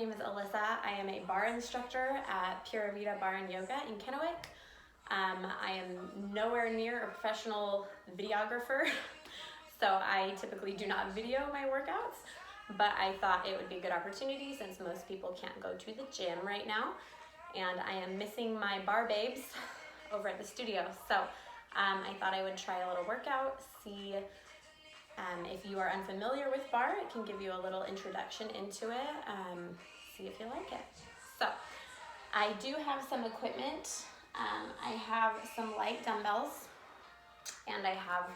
name is Alyssa. I am a barre instructor at Pura Vida Bar and Yoga in Kennewick. I am nowhere near a professional videographer, so I typically do not video my workouts, but I thought it would be a good opportunity since most people can't go to the gym right now, and I am missing my bar babes over at the studio. So I thought I would try a little workout, see if you are unfamiliar with barre, it can give you a little introduction into it, see if you like it. So I do have some equipment. I have some light dumbbells, and I have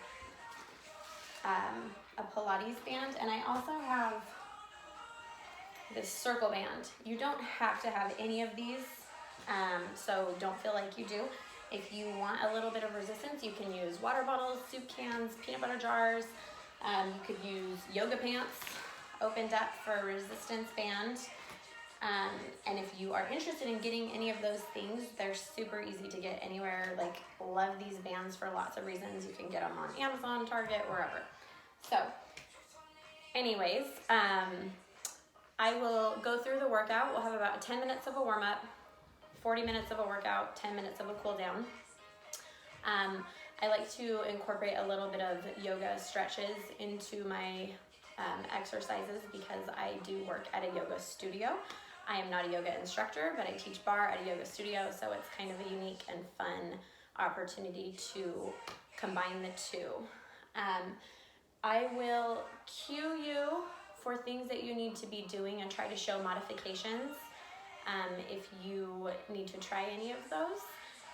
a Pilates band, and I also have this circle band. You don't have to have any of these, so don't feel like you do. If you want a little bit of resistance, you can use water bottles, soup cans, peanut butter jars. You could use yoga pants opened up for a resistance band. And if you are interested in getting any of those things, they're super easy to get anywhere. Like, love these bands for lots of reasons. You can get them on Amazon, Target, wherever. So anyways, I will go through the workout. We'll have about 10 minutes of a warm-up, 40 minutes of a workout, 10 minutes of a cool down. I like to incorporate a little bit of yoga stretches into my exercises because I do work at a yoga studio. I am not a yoga instructor, but I teach barre at a yoga studio, so it's kind of a unique and fun opportunity to combine the two. I will cue you for things that you need to be doing and try to show modifications if you need to try any of those.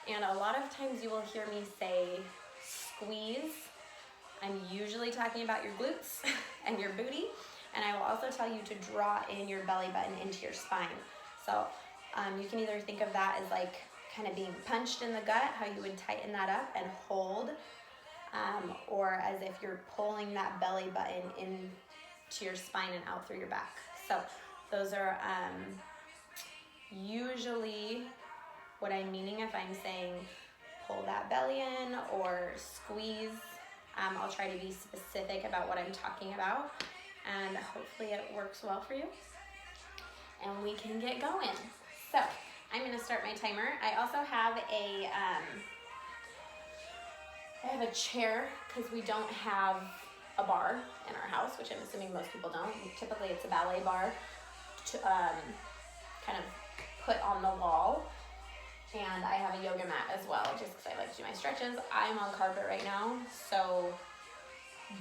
And a lot of times you will hear me say squeeze. I'm usually talking about your glutes and your booty, and I will also tell you to draw in your belly button into your spine. So you can either think of that as like kind of being punched in the gut, how you would tighten that up and hold, or as if you're pulling that belly button into your spine and out through your back. So those are usually what I'm meaning if I'm saying pull that belly in or squeeze. I'll try to be specific about what I'm talking about, and hopefully it works well for you and we can get going. So I'm going to start my timer. I also have a chair because we don't have a bar in our house, which I'm assuming most people don't. Typically it's a ballet bar to kind of put on the wall. And I have a yoga mat as well, just because I like to do my stretches. I'm on carpet right now, so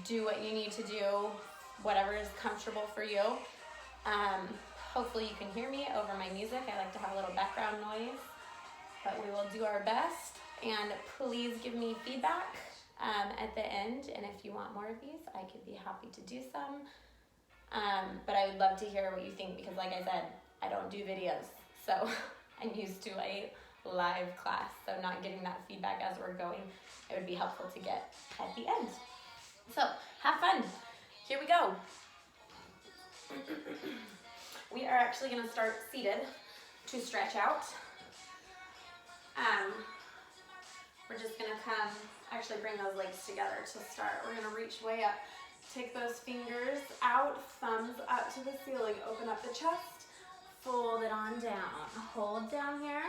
do what you need to do, whatever is comfortable for you. Hopefully you can hear me over my music. I like to have a little background noise, but we will do our best. And please give me feedback at the end. And if you want more of these, I could be happy to do some. But I would love to hear what you think, because like I said, I don't do videos, so I'm used to a live class, so not getting that feedback as we're going, it would be helpful to get at the end. So have fun. Here we go. We are actually going to start seated to stretch out. We're just going to actually bring those legs together to start. We're going to reach way up. Take those fingers out, thumbs up to the ceiling. Open up the chest. Fold it on down. Hold down here.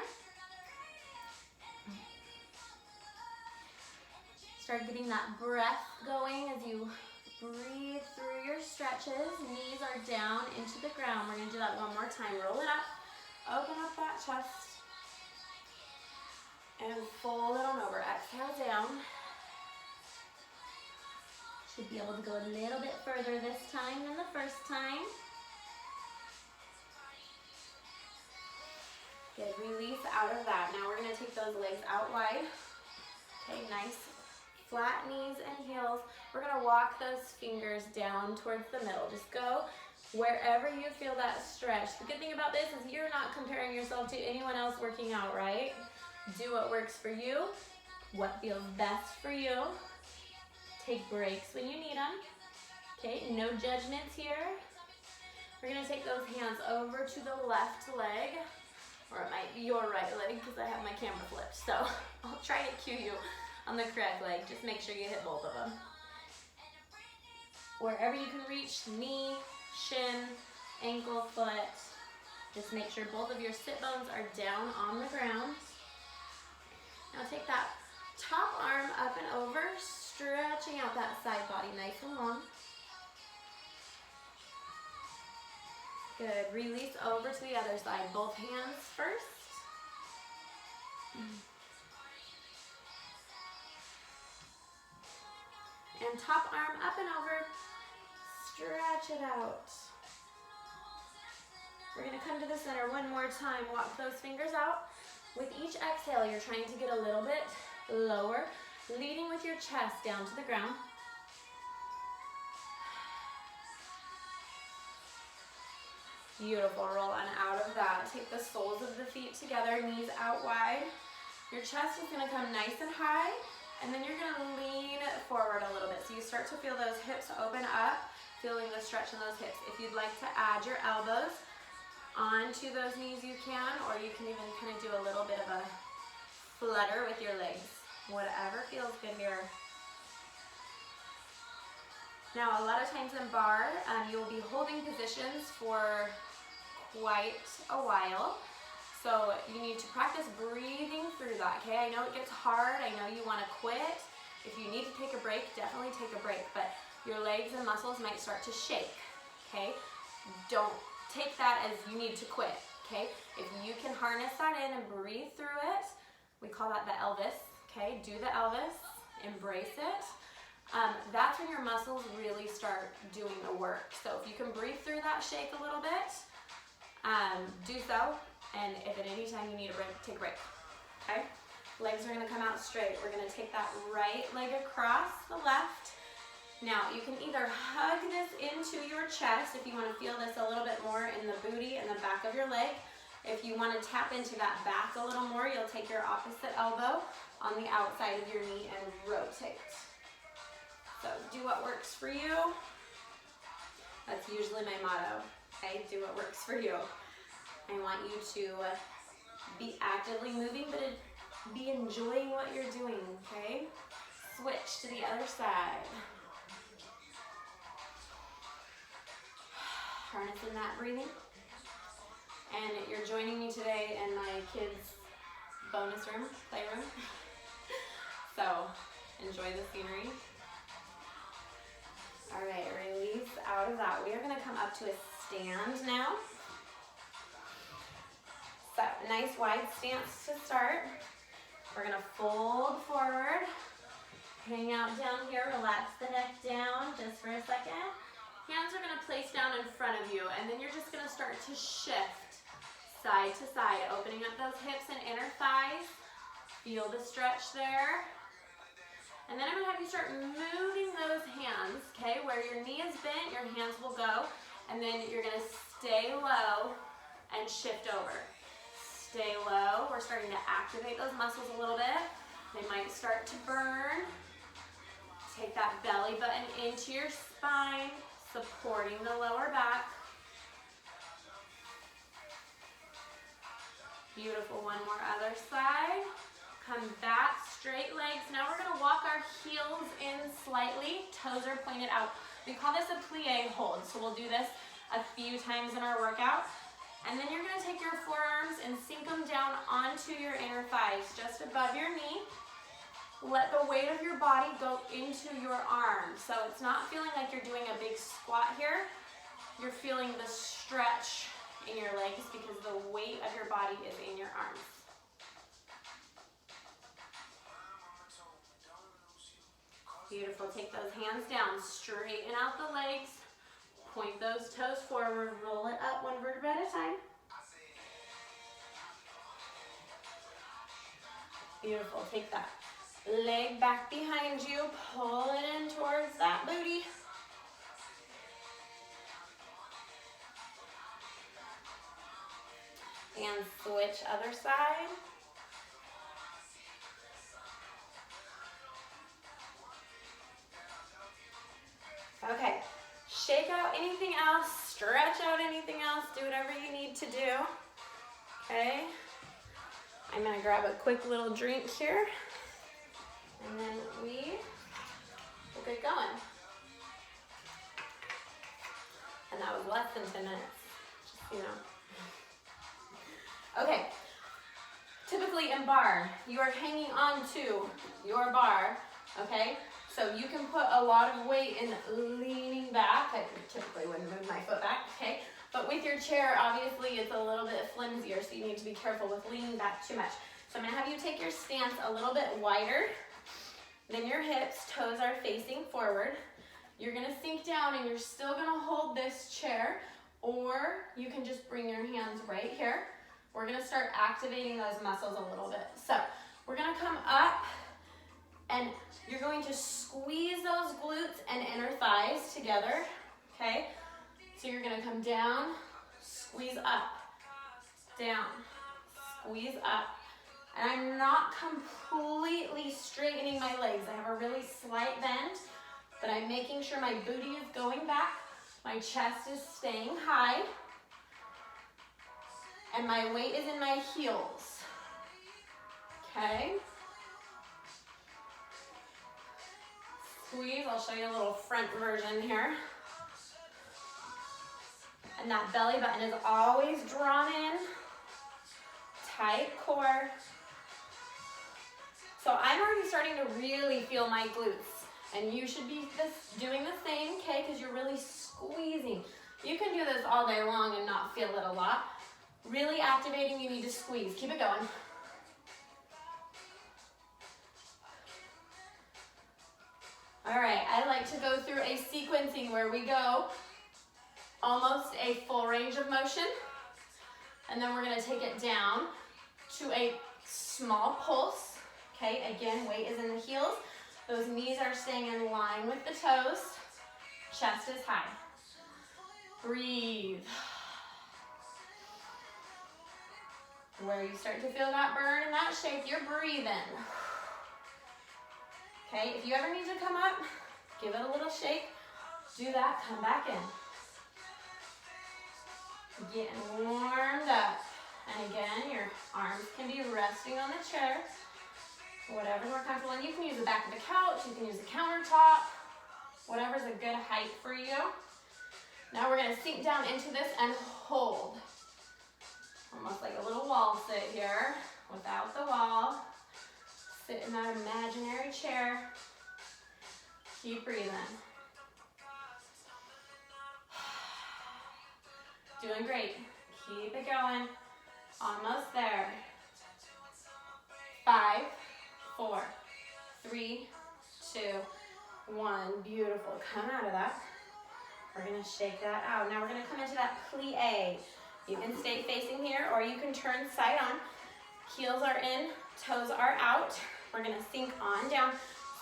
Start getting that breath going as you breathe through your stretches. Knees are down into the ground. We're going to do that one more time. Roll it up. Open up that chest. And fold it on over. Exhale down. Should be able to go a little bit further this time than the first time. Good, release out of that. Now we're going to take those legs out wide. Okay, nice flat knees and heels. We're going to walk those fingers down towards the middle. Just go wherever you feel that stretch. The good thing about this is you're not comparing yourself to anyone else working out, right? Do what works for you, what feels best for you. Take breaks when you need them. Okay, no judgments here. We're going to take those hands over to the left leg, or it might be your right leg because I have my camera flipped. So I'll try to cue you on the correct leg. Just make sure you hit both of them. Wherever you can reach, knee, shin, ankle, foot. Just make sure both of your sit bones are down on the ground. Now take that top arm up and over, stretching out that side body nice and long. Good, release over to the other side. Both hands first. And top arm up and over, stretch it out. We're gonna come to the center one more time. Walk those fingers out. With each exhale, you're trying to get a little bit lower, leading with your chest down to the ground. Beautiful, roll on out of that. Take the soles of the feet together, knees out wide. Your chest is gonna come nice and high, and then you're gonna lean forward a little bit. So you start to feel those hips open up, feeling the stretch in those hips. If you'd like to add your elbows onto those knees, you can, or you can even kind of do a little bit of a flutter with your legs. Whatever feels good here. Now, a lot of times in bar, you'll be holding positions for quite a while. So you need to practice breathing through that, okay? I know it gets hard. I know you want to quit. If you need to take a break, definitely take a break. But your legs and muscles might start to shake, okay? Don't take that as you need to quit, okay? If you can harness that in and breathe through it, we call that the Elvis, okay? Do the Elvis, embrace it. That's when your muscles really start doing the work. So if you can breathe through that shake a little bit, do so. And if at any time you need a break, take a break, okay? Legs are gonna come out straight. We're gonna take that right leg across the left. Now, you can either hug this into your chest if you wanna feel this a little bit more in the booty and the back of your leg. If you wanna tap into that back a little more, you'll take your opposite elbow on the outside of your knee and rotate. So do what works for you. That's usually my motto, okay? Do what works for you. I want you to be actively moving, but be enjoying what you're doing, okay? Switch to the other side. Harnessing that breathing. And you're joining me today in my kids' bonus room, playroom. So enjoy the scenery. All right, release out of that. We are gonna come up to a stand now. So, nice wide stance to start. We're gonna fold forward, hang out down here, relax the neck down just for a second. Hands are gonna place down in front of you, and then you're just gonna start to shift side to side, opening up those hips and inner thighs. Feel the stretch there. And then I'm gonna have you start moving those hands, okay? Where your knee is bent, your hands will go, and then you're gonna stay low and shift over. Stay low. We're starting to activate those muscles a little bit. They might start to burn. Take that belly button into your spine, supporting the lower back. Beautiful. One more other side. Come back, straight legs. Now we're gonna walk our heels in slightly. Toes are pointed out. We call this a plie hold. So we'll do this a few times in our workout. And then you're gonna take your forearms and sink them down onto your inner thighs, just above your knee. Let the weight of your body go into your arms. So it's not feeling like you're doing a big squat here. You're feeling the stretch in your legs because the weight of your body is in your arms. Beautiful. Take those hands down, straighten out the legs. Point those toes forward, roll it up one vertebra at a time. Beautiful, take that leg back behind you, pull it in towards that booty. And switch other side. Okay. Shake out anything else, stretch out anything else, do whatever you need to do, okay? I'm gonna grab a quick little drink here, and then we will get going. And that was less than 10 minutes, just, you know. Okay, typically in bar, you are hanging on to your bar, okay? So you can put a lot of weight in leaning back. I typically wouldn't move my foot back, okay? But with your chair, obviously it's a little bit flimsier, so you need to be careful with leaning back too much. So I'm gonna have you take your stance a little bit wider than your hips. Toes are facing forward. You're gonna sink down and you're still gonna hold this chair, or you can just bring your hands right here. We're gonna start activating those muscles a little bit. So we're gonna come up and you're going to squeeze those glutes and inner thighs together, okay? So you're gonna come down, squeeze up, down, squeeze up. And I'm not completely straightening my legs. I have a really slight bend, but I'm making sure my booty is going back, my chest is staying high, and my weight is in my heels, okay? Squeeze, I'll show you a little front version here. And that belly button is always drawn in, tight core. So I'm already starting to really feel my glutes. And you should be doing the same, okay? Because you're really squeezing. You can do this all day long and not feel it a lot. Really activating, you need to squeeze. Keep it going. All right, I like to go through a sequencing where we go almost a full range of motion. And then we're gonna take it down to a small pulse. Okay, again, weight is in the heels. Those knees are staying in line with the toes. Chest is high. Breathe. Where you start to feel that burn and that shake, you're breathing. Okay, if you ever need to come up, give it a little shake. Do that, come back in. Getting warmed up. And again, your arms can be resting on the chair. Whatever's more comfortable. And you can use the back of the couch, you can use the countertop, whatever's a good height for you. Now we're gonna sink down into this and hold. Almost like a little wall sit here, without the wall. Sit in that imaginary chair. Keep breathing. Doing great. Keep it going. Almost there. 5, 4, 3, 2, 1. Beautiful. Come out of that. We're gonna shake that out. Now we're gonna come into that plie. You can stay facing here or you can turn side on. Heels are in, toes are out. We're gonna sink on down.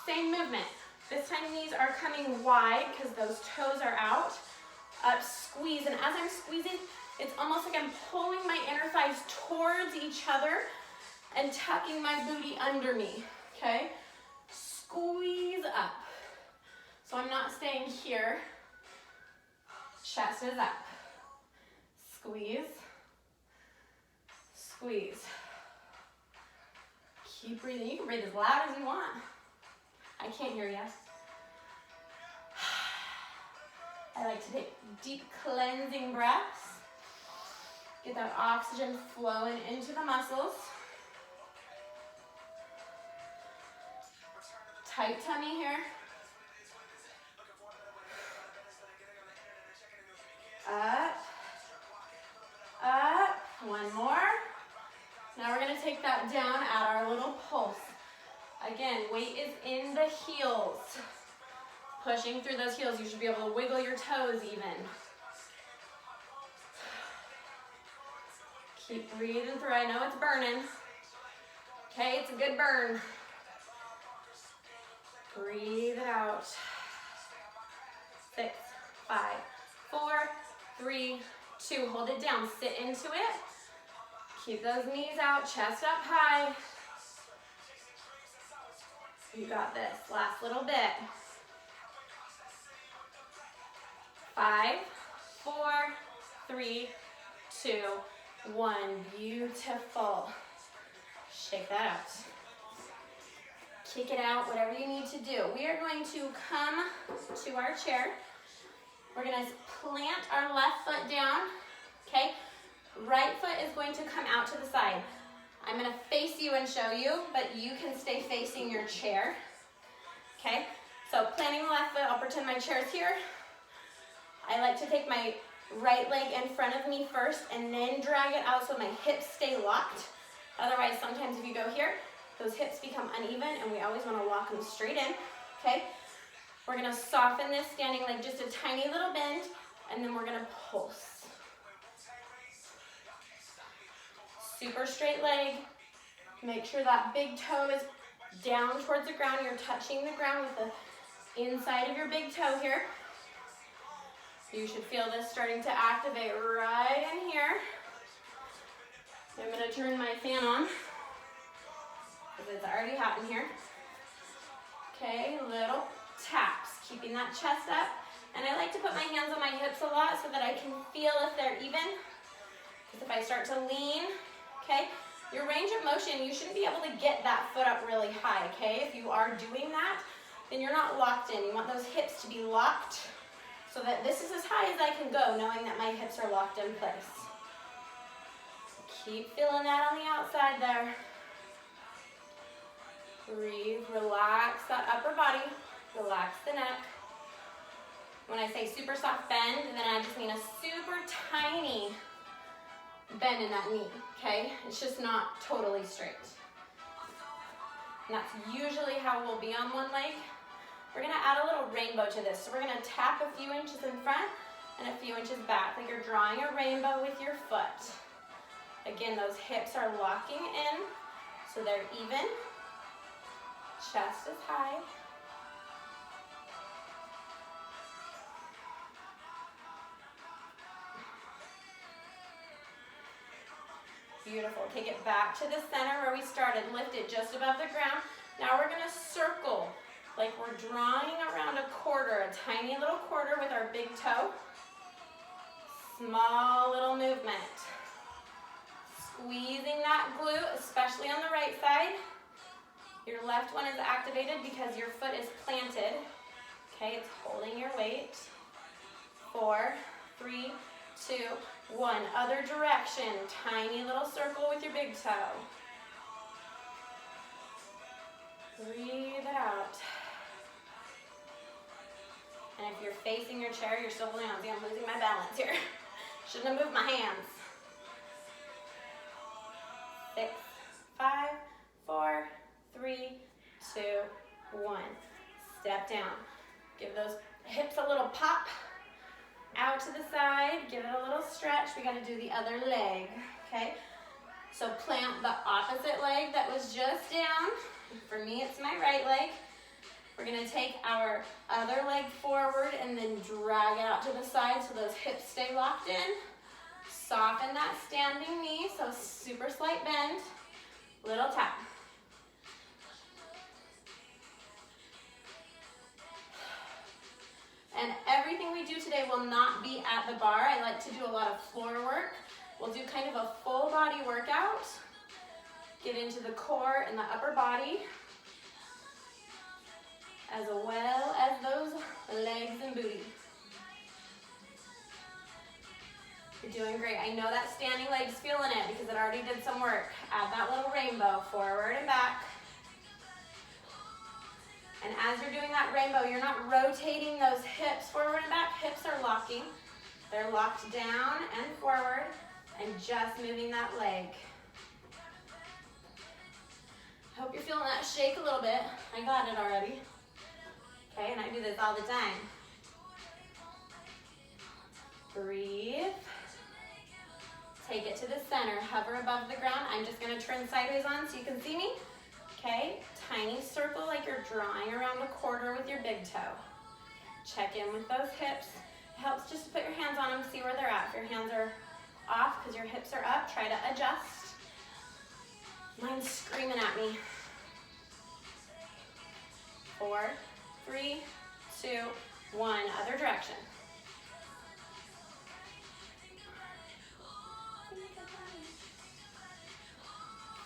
Same movement. This time knees are coming wide because those toes are out. Up, squeeze, and as I'm squeezing, it's almost like I'm pulling my inner thighs towards each other and tucking my booty under me, okay? Squeeze up. So I'm not staying here. Chest is up. Squeeze, squeeze. Keep breathing. You can breathe as loud as you want. I can't hear you. I like to take deep cleansing breaths. Get that oxygen flowing into the muscles. Tight tummy here. Up, up, one more. Now we're gonna take that down at our little pulse. Again, weight is in the heels. Pushing through those heels, you should be able to wiggle your toes even. Keep breathing through. I know it's burning. Okay, it's a good burn. Breathe it out. 6, 5, 4, 3, 2. Hold it down. Sit into it. Keep those knees out. Chest up high. You got this. Last little bit. 5, 4, 3, 2, 1. Beautiful. Shake that out. Kick it out, whatever you need to do. We are going to come to our chair. We're going to plant our left foot down, okay? Right foot is going to come out to the side. I'm gonna face you and show you, but you can stay facing your chair. Okay, so planting the left foot, I'll pretend my chair is here. I like to take my right leg in front of me first and then drag it out so my hips stay locked. Otherwise, sometimes if you go here, those hips become uneven and we always want to walk them straight in, okay? We're gonna soften this standing leg, just a tiny little bend, and then we're gonna pulse. Super straight leg. Make sure that big toe is down towards the ground. You're touching the ground with the inside of your big toe here. You should feel this starting to activate right in here. I'm gonna turn my fan on because it's already hot in here. Okay, little taps, keeping that chest up. And I like to put my hands on my hips a lot so that I can feel if they're even. Because if I start to lean, okay, your range of motion, you shouldn't be able to get that foot up really high, okay? If you are doing that, then you're not locked in. You want those hips to be locked so that this is as high as I can go, knowing that my hips are locked in place. Keep feeling that on the outside there. Breathe, relax that upper body, relax the neck. When I say super soft bend, then I just mean a super tiny bend in that knee, okay? It's just not totally straight. And that's usually how we'll be on one leg. We're gonna add a little rainbow to this. So we're gonna tap a few inches in front and a few inches back, like you're drawing a rainbow with your foot. Again, those hips are locking in so they're even. Chest is high. Beautiful. Take it back to the center where we started. Lift it just above the ground. Now we're gonna circle like we're drawing around a quarter, a tiny little quarter with our big toe. Small little movement. Squeezing that glute, especially on the right side. Your left one is activated because your foot is planted. Okay, it's holding your weight. 4, 3, 2, 1. Other direction. Tiny little circle with your big toe. Breathe it out. And if you're facing your chair, you're still holding on. See, I'm losing my balance here. Shouldn't have moved my hands. 6, 5, 4, 3, 2, 1. Step down. Give those hips a little pop. Out to the side. Give it a little stretch. We got to do the other leg. Okay? So plant the opposite leg that was just down. For me, it's my right leg. We're going to take our other leg forward and then drag it out to the side so those hips stay locked in. Soften that standing knee, so super slight bend. Little tap. And everything we do today will not be at the bar. I like to do a lot of floor work. We'll do kind of a full body workout. Get into the core and the upper body, as well as those legs and booty. You're doing great. I know that standing leg's feeling it because it already did some work. Add that little rainbow forward and back. And as you're doing that rainbow, you're not rotating those hips forward and back. Hips are locking. They're locked down and forward and just moving that leg. Hope you're feeling that shake a little bit. I got it already. Okay, and I do this all the time. Breathe. Take it to the center. Hover above the ground. I'm just going to turn sideways on so you can see me. Okay, tiny circle like you're drawing around a quarter with your big toe. Check in with those hips. It helps just to put your hands on them, see where they're at. If your hands are off because your hips are up, try to adjust. Mine's screaming at me. 4, 3, 2, 1. Other direction.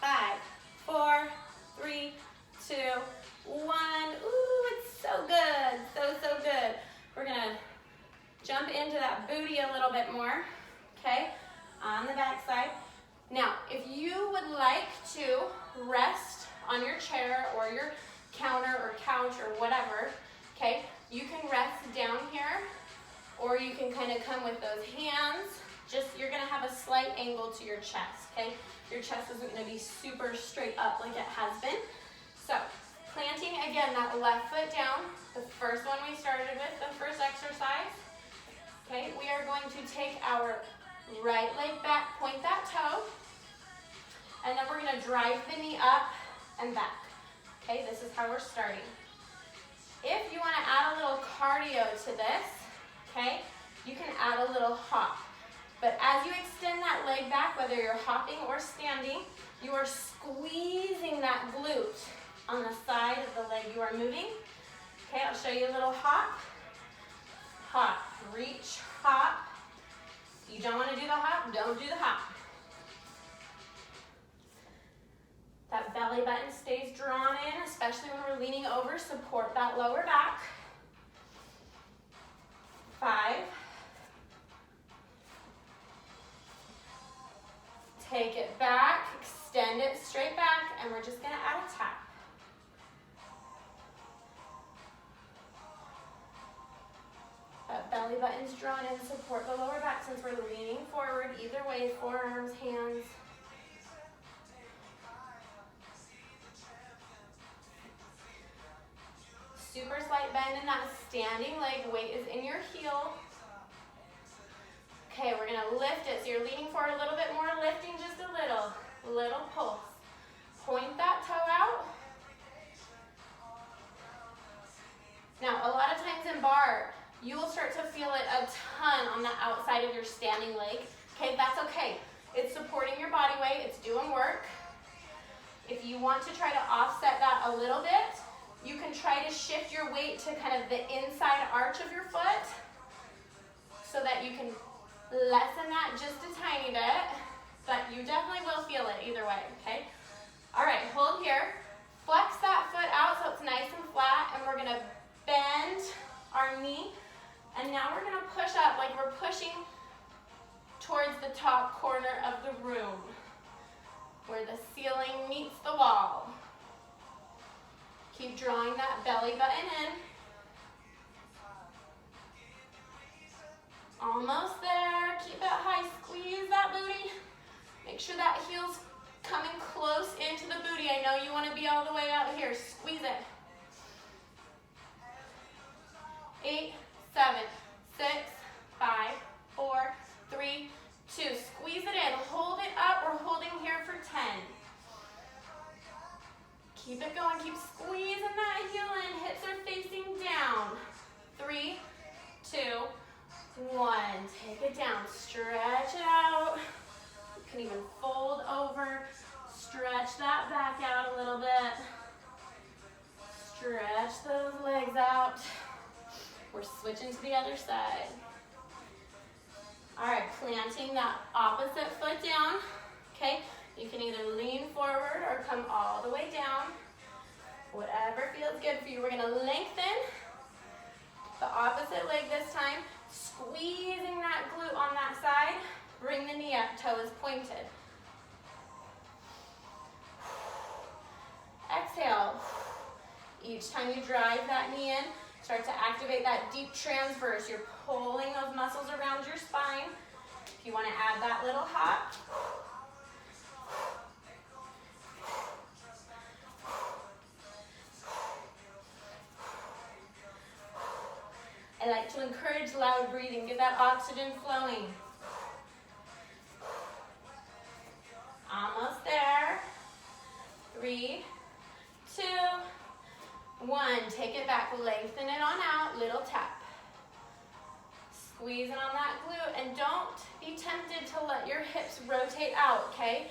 5, 4, 3, 2, 1. Ooh, it's so good. So good. We're going to jump into that booty a little bit more. Okay? on the back side. Now, if you would like to rest on your chair or your counter or couch or whatever, okay, you can rest down here, or you can kind of come with those hands. Just, you're gonna have a slight angle to your chest, okay? Your chest isn't gonna be super straight up like it has been. So, planting again that left foot down, the first one we started with, the first exercise. Okay, we are going to take our right leg back, point that toe, and then we're gonna drive the knee up and back. Okay, this is how we're starting. If you wanna add a little cardio to this, okay, you can add a little hop. But as you extend that leg back, whether you're hopping or standing, you are squeezing that glute on the side of the leg you are moving. Okay, I'll show you a little hop. Hop, reach, hop. If you don't want to do the hop, don't do the hop. That belly button stays drawn in, especially when we're leaning over. Support that lower back. 5. Take it back, extend it straight back, and we're just gonna add a tap. That belly button's drawn in, support the lower back since we're leaning forward. Either way, forearms, hands. Super slight bend in that standing leg, weight is in your heel. Okay, we're gonna lift it. So you're leaning forward a little bit more, lifting just a little pulse. Point that toe out. Now, a lot of times in bar, you will start to feel it a ton on the outside of your standing leg. Okay, that's okay. It's supporting your body weight, it's doing work. If you want to try to offset that a little bit, you can try to shift your weight to kind of the inside arch of your foot so that you can lessen that just a tiny bit, but you definitely will feel it either way, okay? All right, hold here. Flex that foot out so it's nice and flat, and we're gonna bend our knee, and now we're gonna push up like we're pushing towards the top corner of the room, where the ceiling meets the wall. Keep drawing that belly button in. Almost there, keep it high, squeeze that booty. Make sure that heel's coming close into the booty. I know you wanna be all the way out here, squeeze it. 8, 7, 6, 5, 4, 3, 2. Squeeze it in, hold it up. We're holding here for 10. Keep it going, keep squeezing that heel in. Hips are facing down. 3, 2, 1. Take it down, stretch it out. You can even fold over. Stretch that back out a little bit. Stretch those legs out. We're switching to the other side. All right, planting that opposite foot down, okay? You can either lean forward or come all the way down. Whatever feels good for you. We're gonna lengthen the opposite leg this time, squeezing that glute on that side. Bring the knee up, toe is pointed. Exhale. Each time you drive that knee in, start to activate that deep transverse. You're pulling those muscles around your spine. If you want to add that little hop. I like to encourage loud breathing. Get that oxygen flowing. Almost there. 3, 2, 1. Take it back, lengthen it on out, little tap. Squeeze it on that glute, and don't be tempted to let your hips rotate out, okay?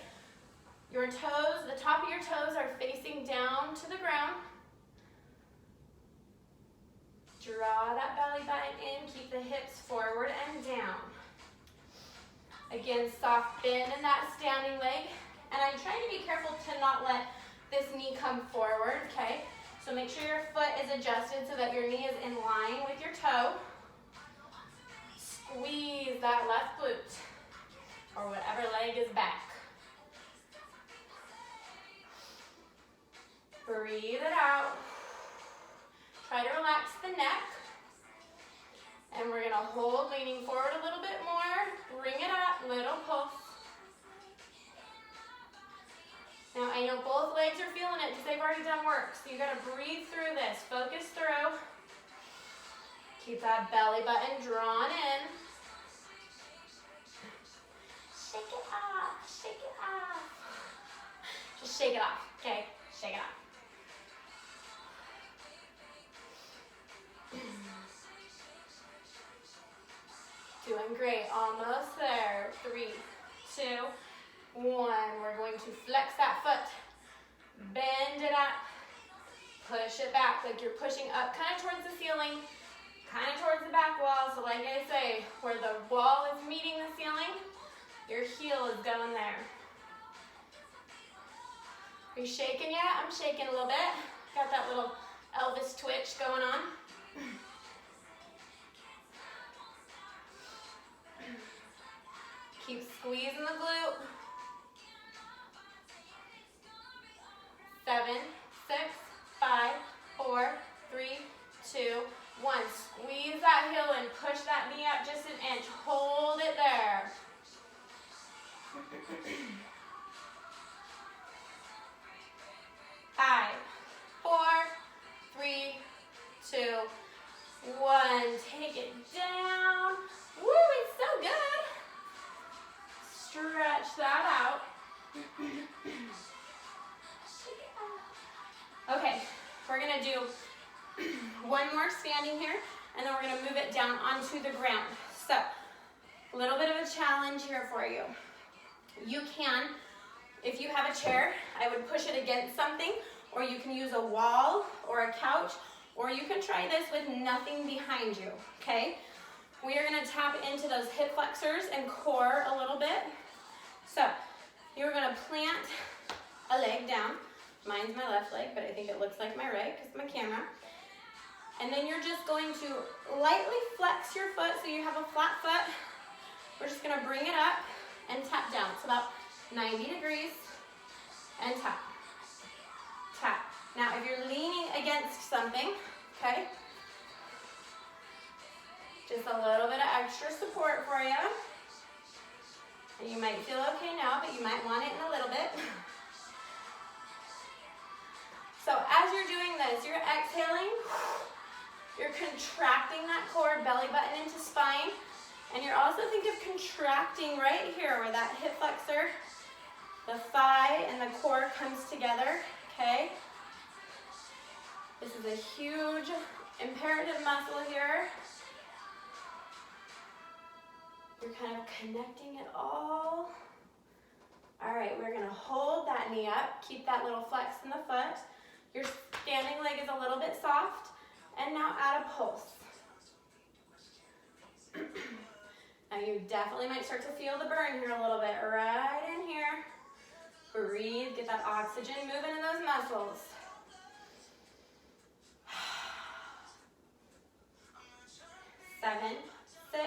Your toes, the top of your toes are facing down to the ground. Draw that belly button in, keep the hips forward and down. Again, soft bend in that standing leg. And I'm trying to be careful to not let this knee come forward, okay? So make sure your foot is adjusted so that your knee is in line with your toe. Squeeze that left glute. or whatever leg is back. Breathe it out. Try to relax the neck. And we're gonna hold, leaning forward a little bit more. Bring it up, little pulse. Now I know both legs are feeling it because they've already done work. So you gotta breathe through this, focus through. Keep that belly button drawn in. Shake it off, shake it off. Just shake it off, okay? Shake it off. Doing great, almost there. 3, 2, 1. We're going to flex that foot. Bend it up. Push it back like you're pushing up kind of towards the ceiling, kind of towards the back wall. So like I say, where the wall is meeting the ceiling, your heel is going there. Are you shaking yet? I'm shaking a little bit. Got that little Elvis twitch going on. Keep squeezing the glute. 7, 6, 5, 4, 3, 2, 1. Squeeze that heel and push that knee up just an inch. Hold it there. 5, 4, 3, 2, 1. Take it down. Woo, it's so good. Stretch that out. Okay, we're gonna do one more standing here, and then we're gonna move it down onto the ground. So, a little bit of a challenge here for you. You can, if you have a chair, I would push it against something, or you can use a wall or a couch, or you can try this with nothing behind you, okay? We are gonna tap into those hip flexors and core a little bit. So, you're gonna plant a leg down. Mine's my left leg, but I think it looks like my right because my camera. And then you're just going to lightly flex your foot so you have a flat foot. We're just gonna bring it up and tap down. It's about 90 degrees and tap, tap. Now, if you're leaning against something, okay, just a little bit of extra support for you. And you might feel okay now, but you might want it in a little bit. So as you're doing this, you're exhaling, you're contracting that core, belly button into spine, and you're also thinking of contracting right here where that hip flexor, the thigh, and the core comes together, okay? This is a huge imperative muscle here. You're kind of connecting it all. All right, we're gonna hold that knee up, keep that little flex in the foot. Your standing leg is a little bit soft, and now add a pulse. Now you definitely might start to feel the burn here a little bit, right in here. Breathe, get that oxygen moving in those muscles. 7, 6,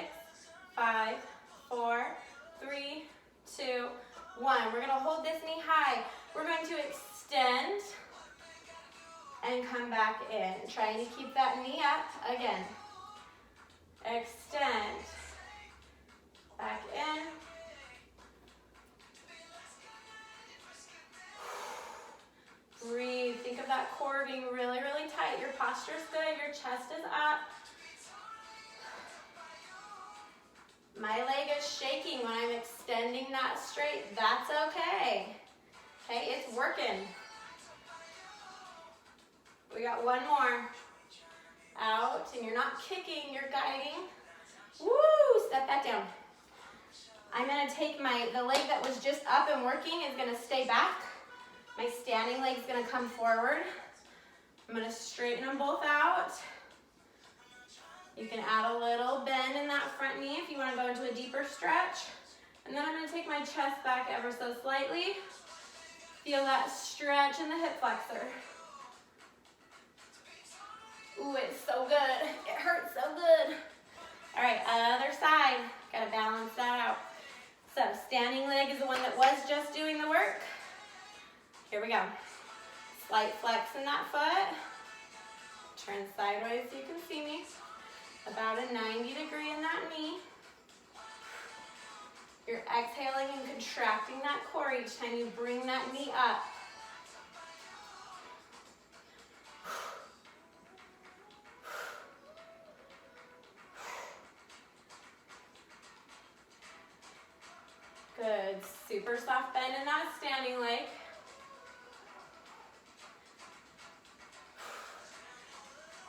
5, 4, 3, 2, 1. We're gonna hold this knee high. We're going to extend and come back in. Trying to keep that knee up again. Extend. Back in. Breathe. Think of that core being really, really tight. Your posture's good. Your chest is up. My leg is shaking when I'm extending that straight. That's okay. Okay, it's working. We got one more. Out, and you're not kicking, you're guiding. Woo, step that down. I'm gonna take the leg that was just up and working is gonna stay back. My standing leg's gonna come forward. I'm gonna straighten them both out. You can add a little bend in that front knee if you wanna go into a deeper stretch. And then I'm gonna take my chest back ever so slightly. Feel that stretch in the hip flexor. Ooh, it's so good. It hurts so good. All right, other side. Gotta balance that out. So standing leg is the one that was just doing the work. Here we go. Slight flex in that foot. Turn sideways so you can see me. About a 90 degree in that knee. You're exhaling and contracting that core each time you bring that knee up. Good. Super soft bend in that standing leg.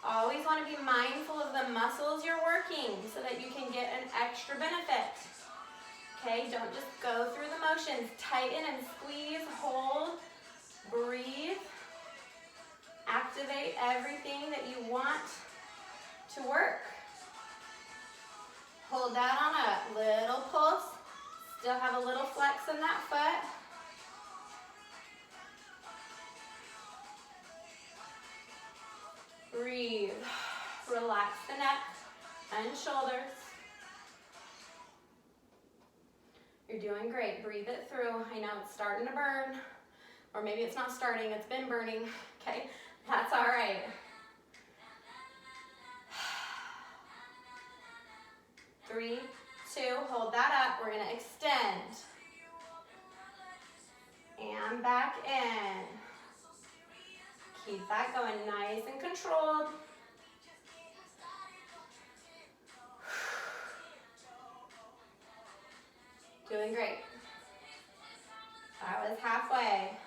Always want to be mindful of the muscles you're working so that you can get an extra benefit. Okay, don't just go through the motions. Tighten and squeeze, hold, breathe. Activate everything that you want to work. Hold that on up. Little pulse. Still have a little flex in that foot. Breathe. Relax the neck and shoulders. You're doing great. Breathe it through. I know it's starting to burn, or maybe it's not starting, it's been burning. Okay, that's all right. 3, 2, hold that up. We're gonna extend. And back in. Keep that going nice and controlled. Doing great. That was halfway.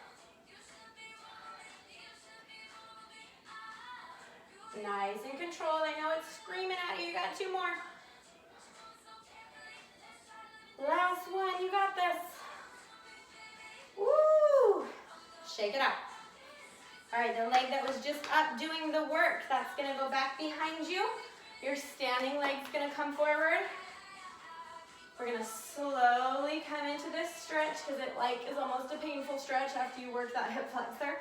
Nice and controlled. I know it's screaming at you. You got 2 more. Last one. You got this. Woo! Shake it out. All right, the leg that was just up doing the work, that's going to go back behind you. Your standing leg's going to come forward. We're going to slowly come into this stretch because it is almost a painful stretch after you work that hip flexor.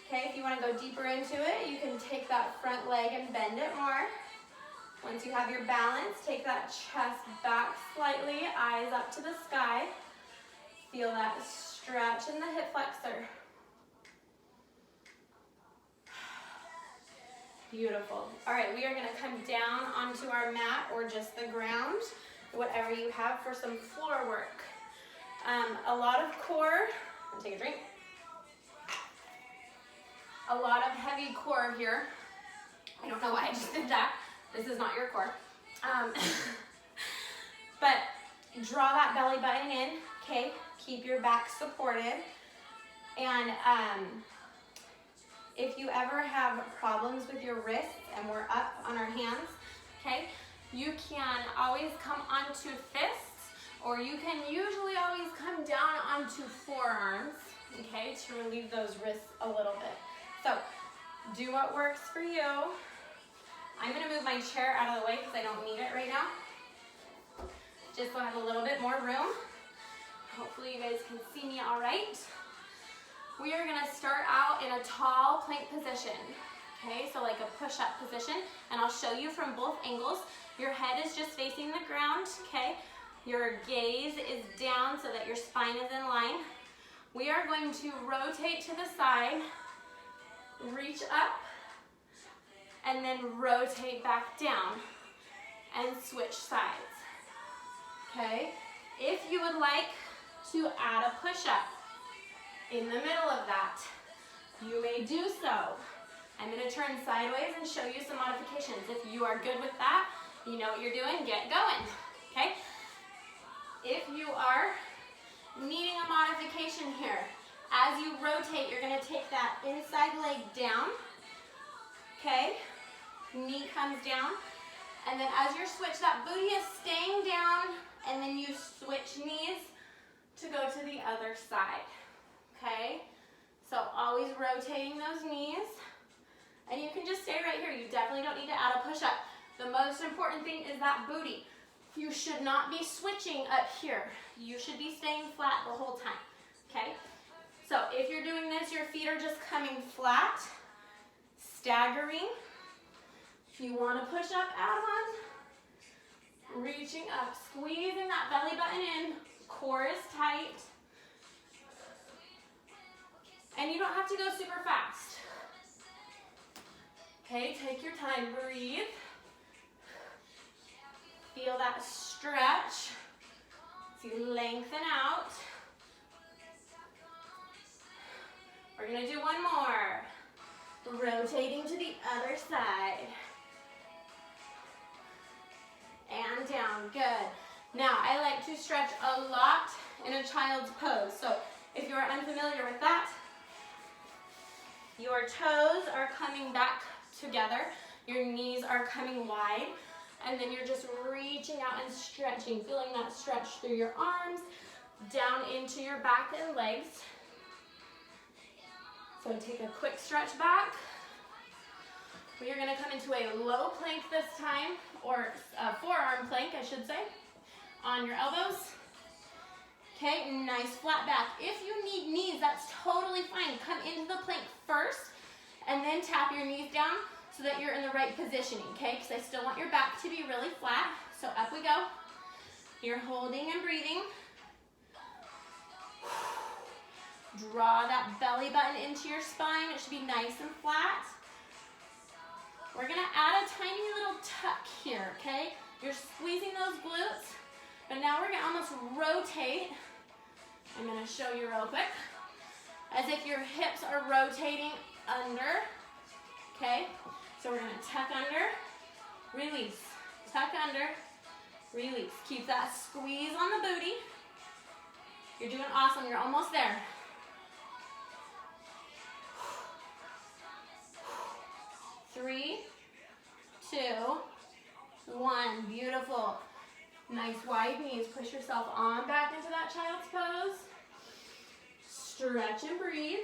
Okay, if you want to go deeper into it, you can take that front leg and bend it more. Once you have your balance, take that chest back slightly, eyes up to the sky. Feel that stretch in the hip flexor. Beautiful. All right, we are going to come down onto our mat or just the ground, whatever you have for some floor work. A lot of core. I'll take a drink. A lot of heavy core here. I don't know why I just did that. This is not your core. But draw that belly button in, okay? Keep your back supported. And if you ever have problems with your wrists and we're up on our hands, okay, you can always come onto fists, or you can usually always come down onto forearms, okay, to relieve those wrists a little bit. So do what works for you. I'm going to move my chair out of the way because I don't need it right now, just so I have a little bit more room. Hopefully you guys can see me all right. We are going to start out in a tall plank position, okay, so like a push-up position, and I'll show you from both angles. Your head is just facing the ground, okay? Your gaze is down so that your spine is in line. We are going to rotate to the side, reach up, and then rotate back down and switch sides, okay? If you would like to add a push-up in the middle of that, you may do so. I'm going to turn sideways and show you some modifications. If you are good with that, you know what you're doing, get going, okay? If you are needing a modification here, as you rotate, you're going to take that inside leg down, okay? Knee comes down, and then as you switch, that booty is staying down, and then you switch knees to go to the other side, okay? So always rotating those knees, and you can just stay right here. You definitely don't need to add a push-up. The most important thing is that booty. You should not be switching up here. You should be staying flat the whole time, okay? So if you're doing this, your feet are just coming flat, staggering. If you want to push up, add one. Reaching up, squeezing that belly button in, core is tight. And you don't have to go super fast. Okay, take your time, breathe. Feel that stretch. So you lengthen out. We're gonna do one more. Rotating to the other side. And down, good. Now, I like to stretch a lot in a child's pose. So if you are unfamiliar with that, your toes are coming back together. Your knees are coming wide. And then you're just reaching out and stretching, feeling that stretch through your arms, down into your back and legs. So take a quick stretch back. We are gonna come into a low plank this time, or a forearm plank, I should say, on your elbows. Okay, nice flat back. If you need knees, that's totally fine. Come into the plank first, and then tap your knees down so that you're in the right positioning, okay? Because I still want your back to be really flat. So up we go. You're holding and breathing. Draw that belly button into your spine. It should be nice and flat. We're gonna add a tiny little tuck here, okay? You're squeezing those glutes, but now we're gonna almost rotate. I'm gonna show you real quick. As if your hips are rotating under, okay? So we're gonna tuck under, release, tuck under, release. Keep that squeeze on the booty. You're doing awesome, you're almost there. Three, 2, 1, beautiful. Nice wide knees, push yourself on back into that child's pose. Stretch and breathe.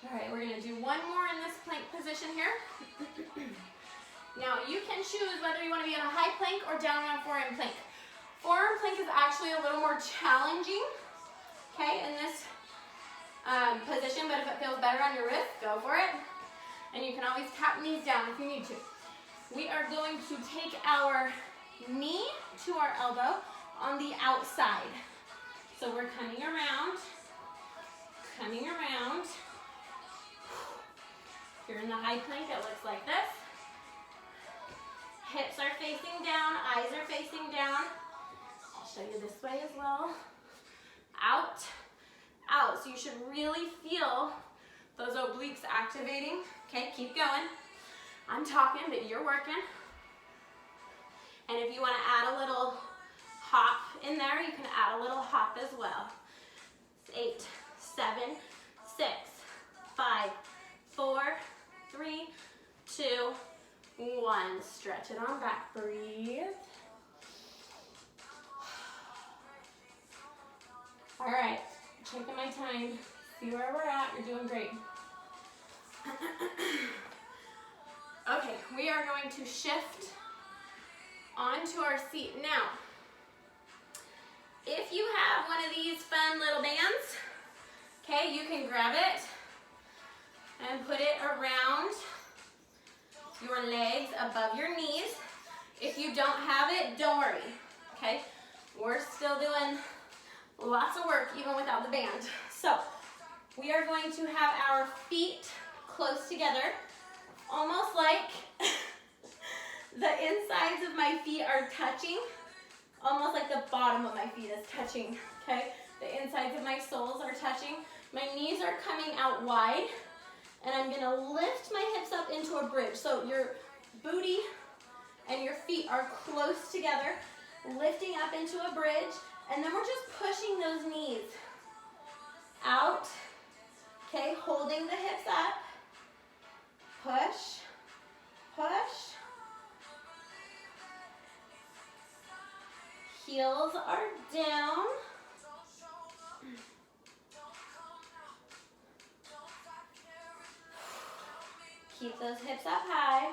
All right, we're gonna do one more in this plank position here. Now you can choose whether you wanna be in a high plank or down on a forearm plank. Forearm plank is actually a little more challenging, okay, in this position, but if it feels better on your wrist, go for it. And you can always tap knees down if you need to. We are going to take our knee to our elbow on the outside. So we're coming around, coming around. If you're in the high plank, it looks like this. Hips are facing down, eyes are facing down. I'll show you this way as well. Out, out. So you should really feel those obliques activating. Okay, keep going. I'm talking, but you're working. And if you want to add a little hop in there, you can add a little hop as well. 8, 7, 6, 5, 4, 3, 2, 1. Stretch it on back. Breathe. All right, checking my time. See where we're at. You're doing great. Okay, we are going to shift onto our seat. Now, if you have one of these fun little bands, okay, you can grab it and put it around your legs above your knees. If you don't have it, don't worry, okay? We're still doing lots of work even without the band. So, we are going to have our feet close together, almost like the insides of my feet are touching, almost like the bottom of my feet is touching, okay? The insides of my soles are touching. My knees are coming out wide, and I'm gonna lift my hips up into a bridge. So your booty and your feet are close together, lifting up into a bridge, and then we're just pushing those knees out, okay? Holding the hips up. Push, push. Heels are down. Keep those hips up high.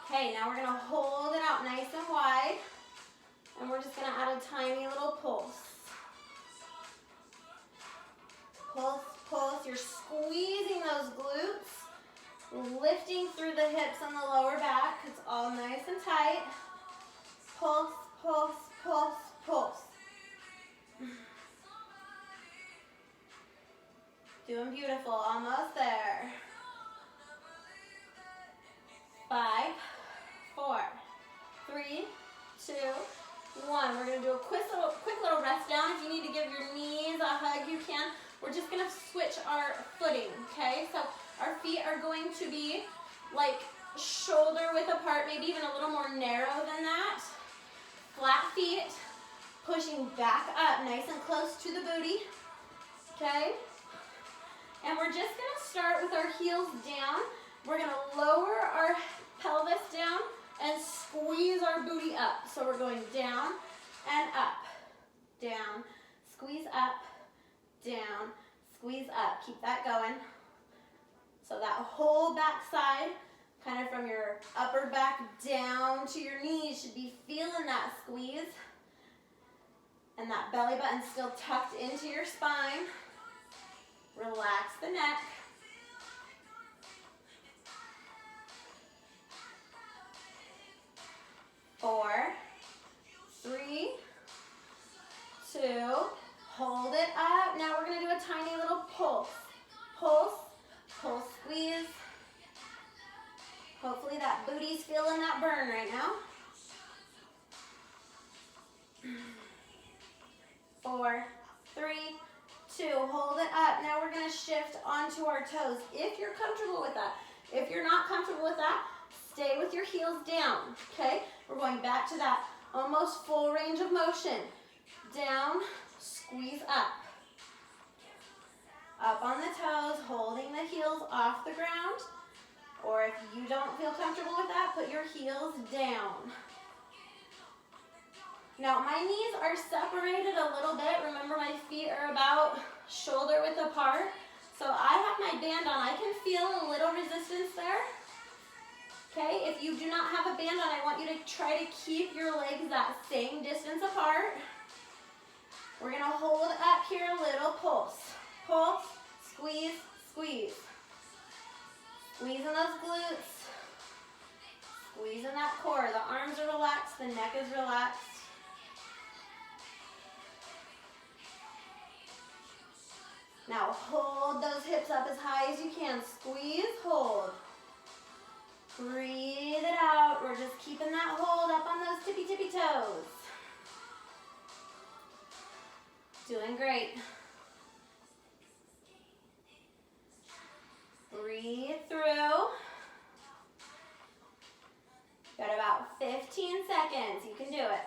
Okay, now we're gonna hold it out nice and wide, and we're just gonna add a tiny little pulse. Pulse, pulse. You're squeezing those glutes, lifting through the hips and the lower back. It's all nice and tight. Pulse, pulse, pulse, pulse. Doing beautiful, almost there. 5, 4, 3, 2, 1. We're going to do a quick little rest down. If you need to give your knees a hug, you can. We're just going to switch our footing, okay? So our feet are going to be like shoulder width apart, maybe even a little more narrow than that. Flat feet, pushing back up nice and close to the booty, okay? And we're just going to start with our heels down. We're going to lower our pelvis down and squeeze our booty up. So we're going down and up, down, squeeze up, down, squeeze up. Keep that going. So that whole back side, kind of from your upper back down to your knees, should be feeling that squeeze. And that belly button still tucked into your spine. Relax the neck. 4, 3, 2, hold it up. Now we're going to do a tiny little pulse. Pulse, pulse, squeeze. Hopefully that booty's feeling that burn right now. 4, 3, 2, hold it up. Now we're going to shift onto our toes if you're comfortable with that. If you're not comfortable with that, stay with your heels down, okay? We're going back to that almost full range of motion. Down, squeeze up. Up on the toes, holding the heels off the ground. Or if you don't feel comfortable with that, put your heels down. Now my knees are separated a little bit. Remember, my feet are about shoulder width apart. So I have my band on. I can feel a little resistance there. Okay, if you do not have a band on, I want you to try to keep your legs that same distance apart. We're going to hold up here a little pulse. Pulse, squeeze, squeeze. Squeezing those glutes. Squeezing that core. The arms are relaxed, the neck is relaxed. Now hold those hips up as high as you can. Squeeze, hold. Breathe it out. We're just keeping that hold up on those tippy toes. Doing great. Breathe through. Got about 15 seconds. You can do it.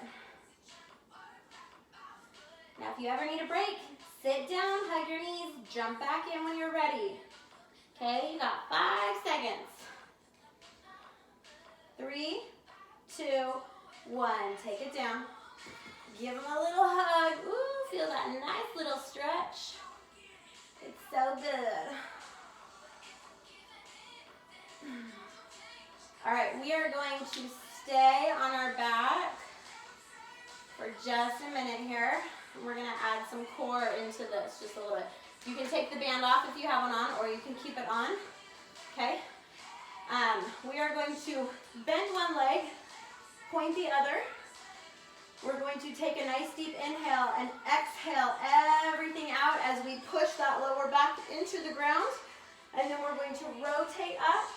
Now if you ever need a break, sit down, hug your knees, jump back in when you're ready. Okay, you got 5 seconds. 3, 2, 1. Take it down. Give them a little hug. Ooh, feel that nice little stretch. It's so good. All right, we are going to stay on our back for just a minute here. And we're going to add some core into this just a little bit. You can take the band off if you have one on, or you can keep it on. Okay? We are going to bend one leg, point the other. We're going to take a nice deep inhale and exhale everything out as we push that lower back into the ground. And then we're going to rotate up.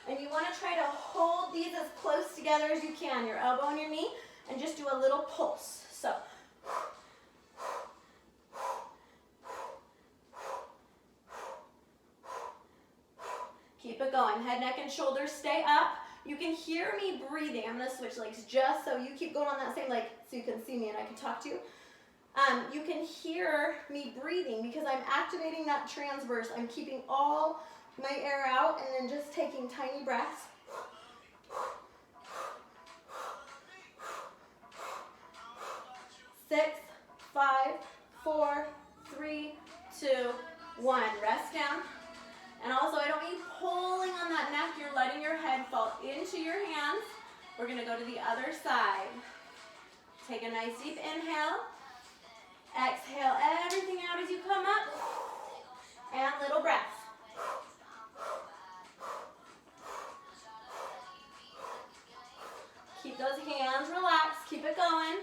And you want to try to hold these as close together as you can, your elbow and your knee, and just do a little pulse. So, keep it going. Head, neck, and shoulders stay up. You can hear me breathing. I'm going to switch legs just so you keep going on that same leg so you can see me and I can talk to you. You can hear me breathing because I'm activating that transverse. I'm keeping all my air out and then just taking tiny breaths. 6, 5, 4, 3, 2, 1. Rest down. And also, I don't want you pulling on that neck. You're letting your head fall into your hands. We're going to go to the other side. Take a nice deep inhale. Exhale everything out as you come up. And little breaths. Keep those hands relaxed. Keep it going.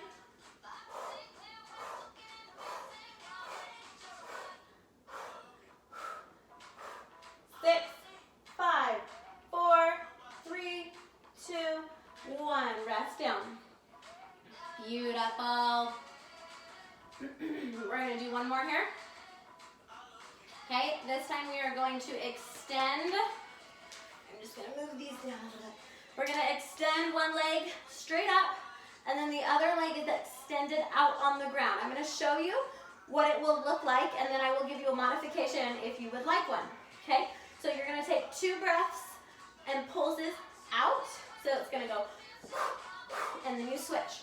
6, 5, 4, 3, 2, 1. Rest down. Beautiful. We're going to do one more here. Okay, this time we are going to extend. I'm just going to move these down a little bit. We're going to extend one leg straight up, and then the other leg is extended out on the ground. I'm going to show you what it will look like, and then I will give you a modification if you would like one. Okay, so you're going to take 2 breaths and pulses out. So it's going to go, and then you switch.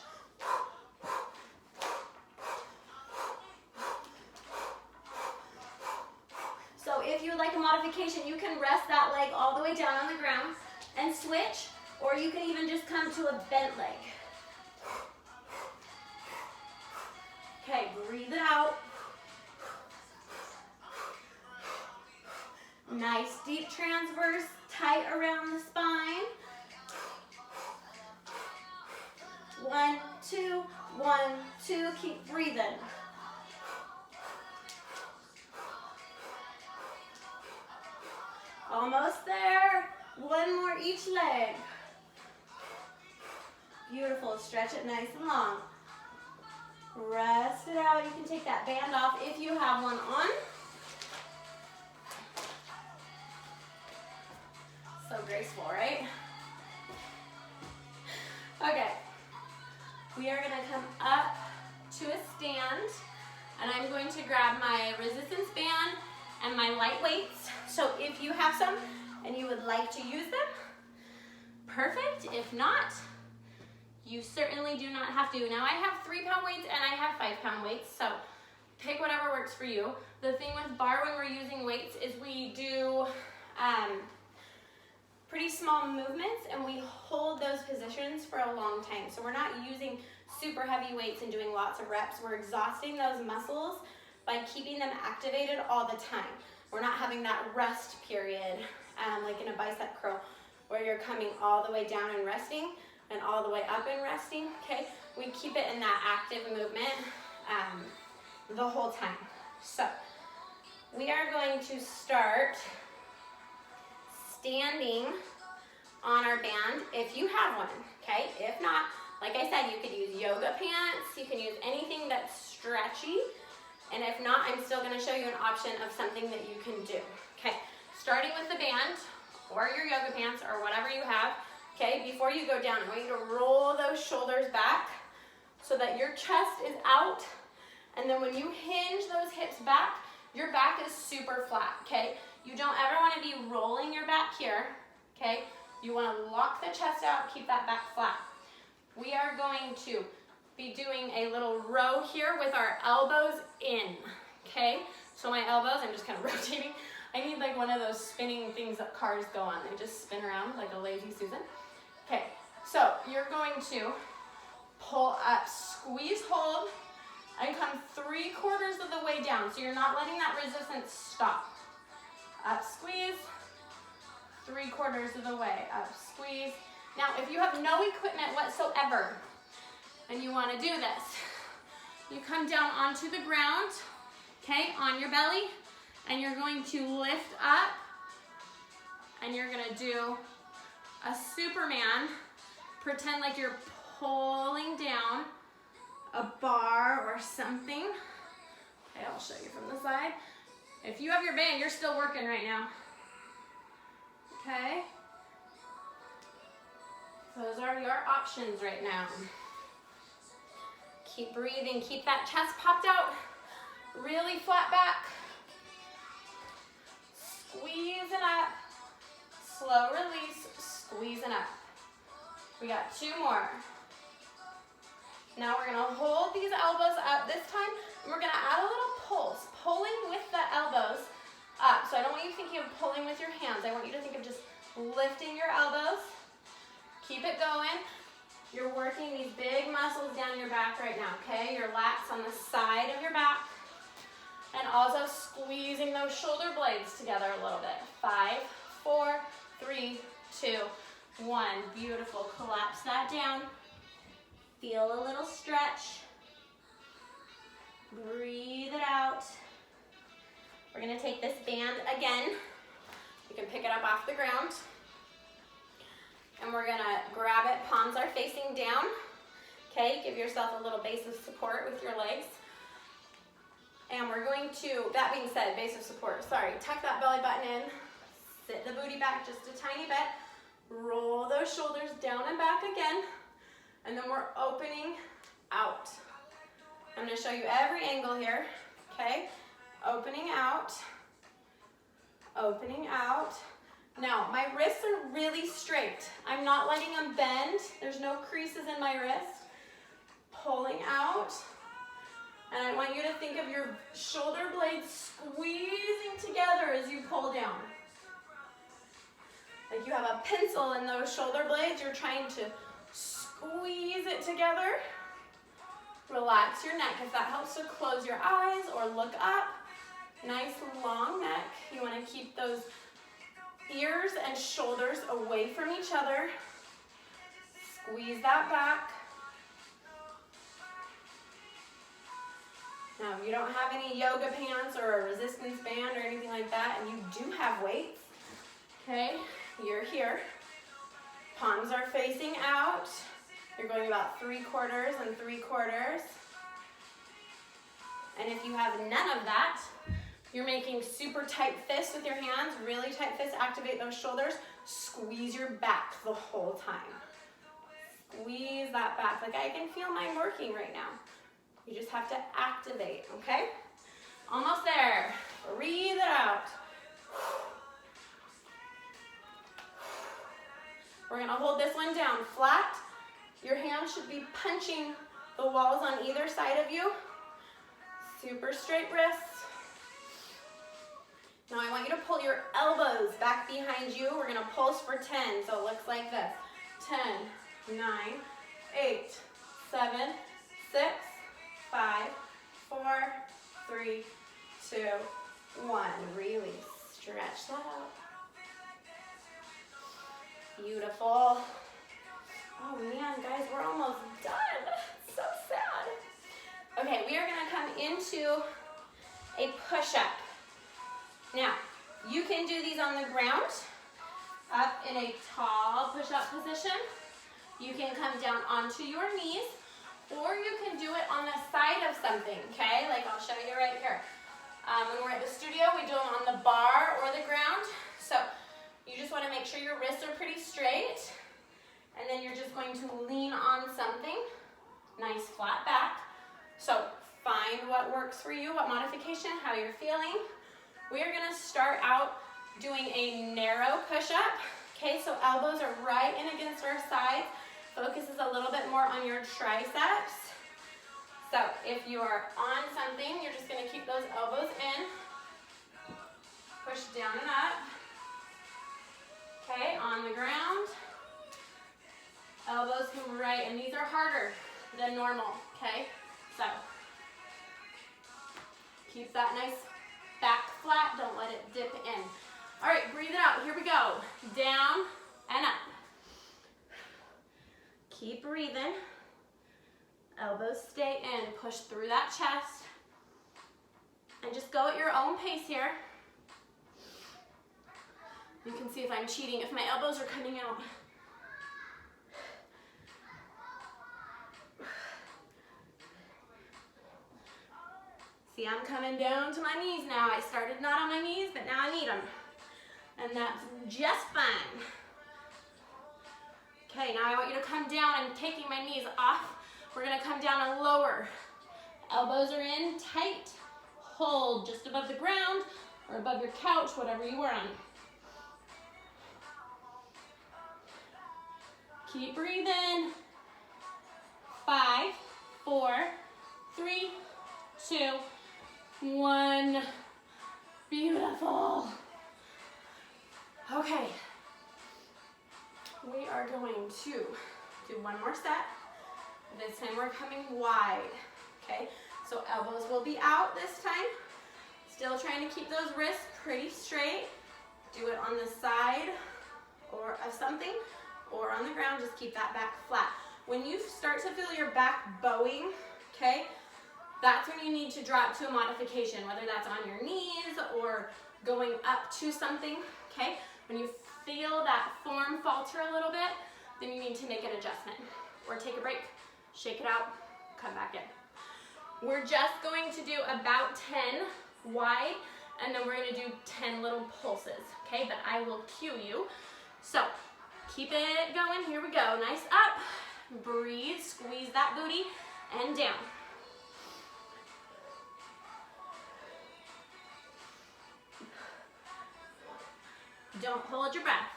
So if you would like a modification, you can rest that leg all the way down on the ground and switch, or you can even just come to a bent leg. Okay, breathe it out. Nice deep transverse, tight around the spine. 1, 2, 1, 2, keep breathing. Almost there. One more each leg. Beautiful. Stretch it nice and long. Rest it out. You can take that band off if you have one on. So graceful, right? Okay. We are going to come up to a stand, and I'm going to grab my resistance band and my light weights. So if you have some and you would like to use them, perfect. If not, you certainly do not have to. Now I have 3-pound weights and I have 5-pound weights, so pick whatever works for you. The thing with bar when we're using weights is we do pretty small movements and we hold those positions for a long time. So we're not using super heavy weights and doing lots of reps. We're exhausting those muscles by keeping them activated all the time. We're not having that rest period like in a bicep curl where you're coming all the way down and resting and all the way up and resting, okay? We keep it in that active movement the whole time. So we are going to start standing on our band if you have one, okay? If not, like I said, you could use yoga pants, you can use anything that's stretchy, and if not, I'm still gonna show you an option of something that you can do, okay? Starting with the band, or your yoga pants, or whatever you have, okay? Before you go down, I want you to roll those shoulders back so that your chest is out, and then when you hinge those hips back, your back is super flat, okay? You don't ever wanna be rolling your back here, okay? You wanna lock the chest out, keep that back flat. We are going to be doing a little row here with our elbows in, okay? So my elbows, I'm just kind of rotating. I need like one of those spinning things that cars go on. They just spin around like a lazy Susan. Okay, so you're going to pull up, squeeze, hold, and come 3/4 of the way down. So you're not letting that resistance stop. Up, squeeze, 3/4 of the way, up, squeeze. Now, if you have no equipment whatsoever and you want to do this, you come down onto the ground, okay, on your belly, and you're going to lift up, and you're going to do a Superman. Pretend like you're pulling down a bar or something. Okay, I'll show you from the side. If you have your band, you're still working right now. Okay? Those are your options right now. Keep breathing, keep that chest popped out, really flat back. Squeeze it up, slow release, squeeze it up. We got 2 more. Now we're gonna hold these elbows up this time, and we're gonna add a little pulse, pulling with the elbows up. So I don't want you thinking of pulling with your hands. I want you to think of just lifting your elbows. Keep it going. You're working these big muscles down your back right now, okay? Your lats on the side of your back. And also squeezing those shoulder blades together a little bit. 5, 4, 3, 2, 1. Beautiful. Collapse that down. Feel a little stretch. Breathe it out. We're gonna take this band again. You can pick it up off the ground. And we're gonna grab it, palms are facing down. Okay, give yourself a little base of support with your legs. And we're going to, that being said, base of support, sorry, tuck that belly button in, sit the booty back just a tiny bit, roll those shoulders down and back again, and then we're opening out. I'm gonna show you every angle here, okay? Opening out, opening out. Now, my wrists are really straight. I'm not letting them bend. There's no creases in my wrist. Pulling out. And I want you to think of your shoulder blades squeezing together as you pull down. Like you have a pencil in those shoulder blades. You're trying to squeeze it together. Relax your neck if that helps to close your eyes or look up. Nice long neck. You want to keep those ears and shoulders away from each other. Squeeze that back. Now, if you don't have any yoga pants or a resistance band or anything like that, and you do have weights, okay, you're here. Palms are facing out. You're going about 3/4 and 3/4. And if you have none of that, you're making super tight fists with your hands, really tight fists, activate those shoulders, squeeze your back the whole time. Squeeze that back, like I can feel mine working right now. You just have to activate, okay? Almost there. Breathe it out. We're gonna hold this one down flat. Your hands should be punching the walls on either side of you. Super straight wrists. Now I want you to pull your elbows back behind you. We're gonna pulse for 10, so it looks like this. 10, 9, 8, 7, 6, 5, 4, 3, 2, 1. Really stretch that out. Beautiful. Oh man, guys, we're almost done. So sad. Okay, we are gonna come into a push-up. Now, you can do these on the ground, up in a tall push-up position. You can come down onto your knees, or you can do it on the side of something, okay? Like I'll show you right here. When we're at the studio, we do them on the bar or the ground. So you just want to make sure your wrists are pretty straight, and then you're just going to lean on something. Nice flat back. So find what works for you, what modification, how you're feeling. We are gonna start out doing a narrow push-up. Okay, so elbows are right in against our sides. Focus is a little bit more on your triceps. So if you are on something, you're just gonna keep those elbows in. Push down and up. Okay, on the ground. Elbows come right, and these are harder than normal, okay? So keep that nice back flat, don't let it dip in. All right, breathe it out, here we go. Down and up. Keep breathing. Elbows stay in, push through that chest. And just go at your own pace here. You can see if I'm cheating, if my elbows are coming out. See, I'm coming down to my knees now. I started not on my knees, but now I need them. And that's just fine. Okay, now I want you to come down. I'm taking my knees off. We're gonna come down and lower. Elbows are in, tight. Hold just above the ground or above your couch, whatever you were on. Keep breathing. 5, 4, 3, 2, 1. Beautiful. Okay. We are going to do one more set. This time we're coming wide. Okay, so elbows will be out this time. Still trying to keep those wrists pretty straight. Do it on the side or of something. or on the ground, just keep that back flat. When you start to feel your back bowing, okay, that's when you need to drop to a modification, whether that's on your knees or going up to something, okay? When you feel that form falter a little bit, then you need to make an adjustment or take a break, shake it out, come back in. We're just going to do about 10 wide, and then we're gonna do 10 little pulses, okay? But I will cue you. So keep it going, here we go. Nice up, breathe, squeeze that booty, and down. Don't hold your breath.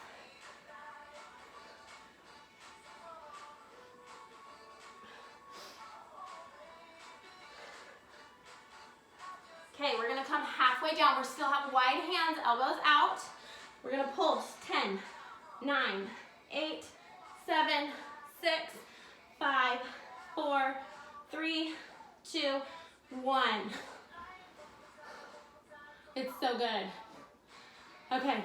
Okay, we're gonna come halfway down. We still have wide hands, elbows out. We're gonna pulse 10, 9, 8, 7, 6, 5, 4, 3, 2, 1. It's so good. Okay.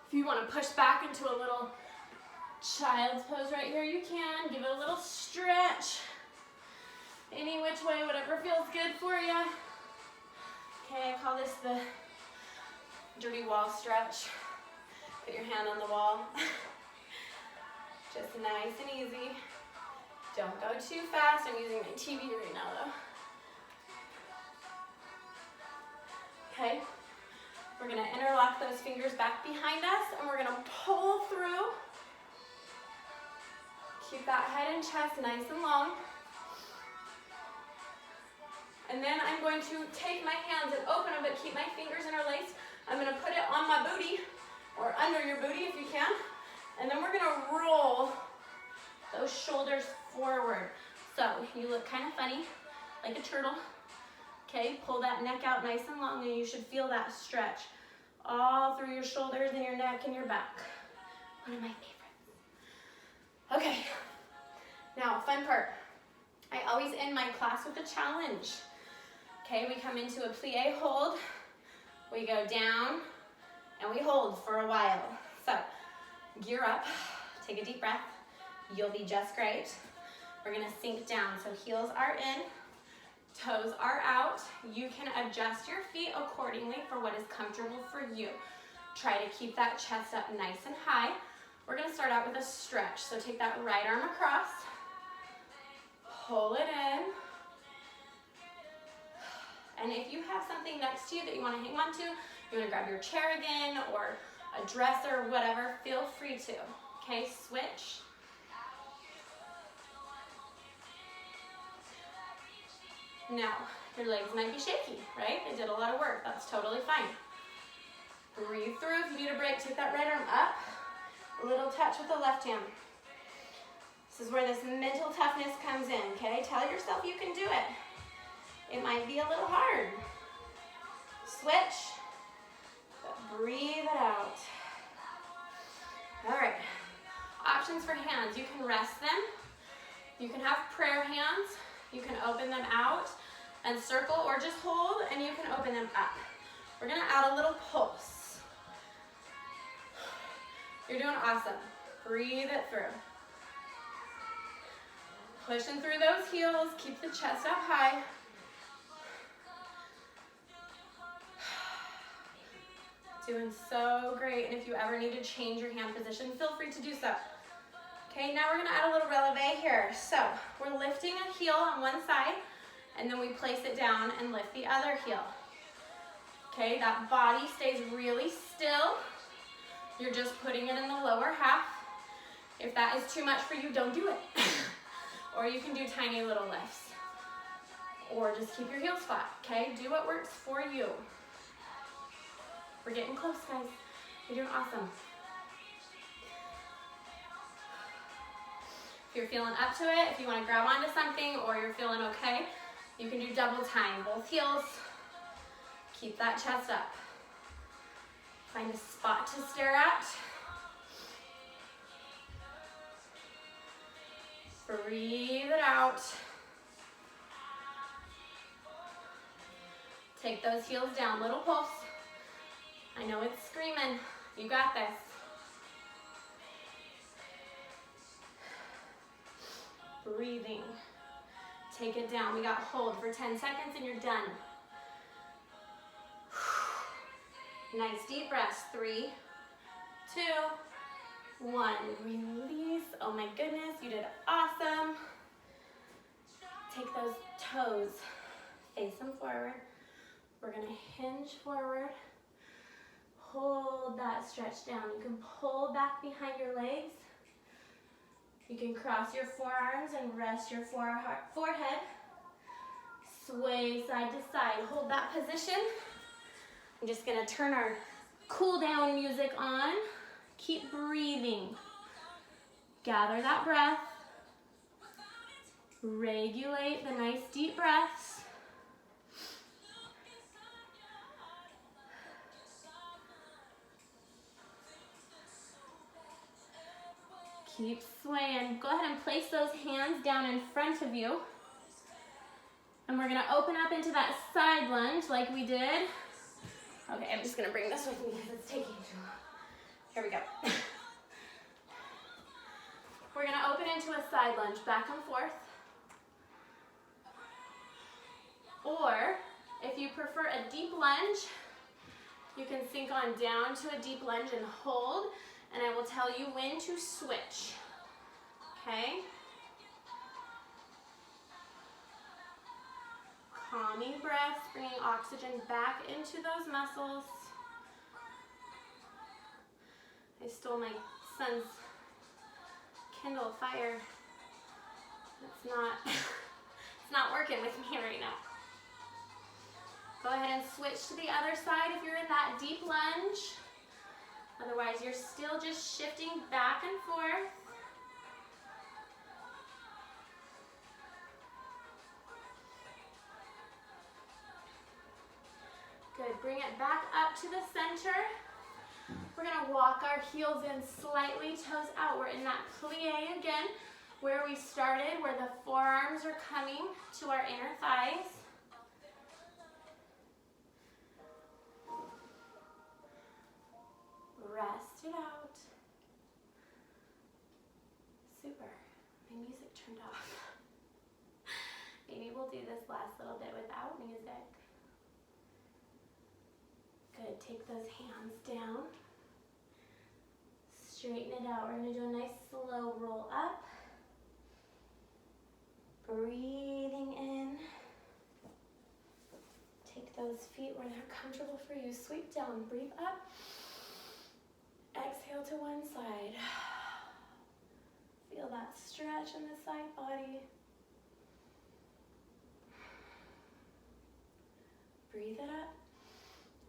If you want to push back into a little child's pose right here, you can. Give it a little stretch. Any which way, whatever feels good for you. Okay, I call this the dirty wall stretch. Put your hand on the wall. Just nice and easy. Don't go too fast. I'm using my TV right now though. Okay. We're gonna interlock those fingers back behind us and we're gonna pull through. Keep that head and chest nice and long. And then I'm going to take my hands and open them, but keep my fingers interlaced. I'm gonna put it on my booty, or under your booty if you can. And then we're gonna roll those shoulders forward. So you look kind of funny, like a turtle. Okay, pull that neck out nice and long and you should feel that stretch all through your shoulders and your neck and your back. One of my favorites. Okay, now fun part. I always end my class with a challenge. Okay, we come into a plie hold. We go down and we hold for a while. So gear up, take a deep breath. You'll be just great. We're gonna sink down. So heels are in, toes are out. You can adjust your feet accordingly for what is comfortable for you. Try to keep that chest up nice and high. We're gonna start out with a stretch. So take that right arm across, pull it in. And if you have something next to you that you wanna hang on to, you wanna grab your chair again or a dresser, whatever, feel free to. Okay, switch. Now, your legs might be shaky, right? They did a lot of work, that's totally fine. Breathe through. If you need a break, take that right arm up. A little touch with the left hand. This is where this mental toughness comes in, okay? Tell yourself you can do it. It might be a little hard. Switch, but breathe it out. All right, options for hands. You can rest them. You can have prayer hands. You can open them out and circle or just hold, and you can open them up. We're gonna add a little pulse. You're doing awesome. Breathe it through. Pushing through those heels, keep the chest up high. Doing so great, and if you ever need to change your hand position, feel free to do so. Okay, now we're gonna add a little releve here. So we're lifting a heel on one side, and then we place it down and lift the other heel. Okay, that body stays really still. You're just putting it in the lower half. If that is too much for you, don't do it. Or you can do tiny little lifts. Or just keep your heels flat, okay? Do what works for you. We're getting close, guys. You're doing awesome. If you're feeling up to it, if you want to grab onto something or you're feeling okay, you can do double time, both heels. Keep that chest up. Find a spot to stare at. Breathe it out. Take those heels down, little pulse. I know it's screaming. You got this. breathing. Take it down. We got hold for 10 seconds and you're done. Nice deep breaths. 3, 2, 1. Release. Oh my goodness, you did awesome. Take those toes, face them forward. We're gonna hinge forward. Hold that stretch down. You can pull back behind your legs. You can cross your forearms and rest your forehead. Sway side to side. Hold that position. I'm just gonna turn our cool down music on. Keep breathing. Gather that breath. Regulate the nice deep breaths. Keep swaying. Go ahead and place those hands down in front of you. And we're gonna open up into that side lunge like we did. Okay, I'm just gonna bring this with me because it's taking too long. Here we go. We're gonna open into a side lunge, back and forth. Or, if you prefer a deep lunge, you can sink on down to a deep lunge and hold, and I will tell you when to switch, okay? Calming breaths, bringing oxygen back into those muscles. I stole my son's Kindle Fire. It's not working with me right now. Go ahead and switch to the other side if you're in that deep lunge. Otherwise, you're still just shifting back and forth. Good, bring it back up to the center. We're gonna walk our heels in slightly, toes out. We're in that plie again, where we started, where the forearms are coming to our inner thighs. Rest it out. Super. My music turned off. Maybe we'll do this last little bit without music. Good. Take those hands down. Straighten it out. We're going to do a nice slow roll up. Breathing in. Take those feet where they're comfortable for you. Sweep down. Breathe up. Exhale to one side. Feel that stretch in the side body. Breathe it up.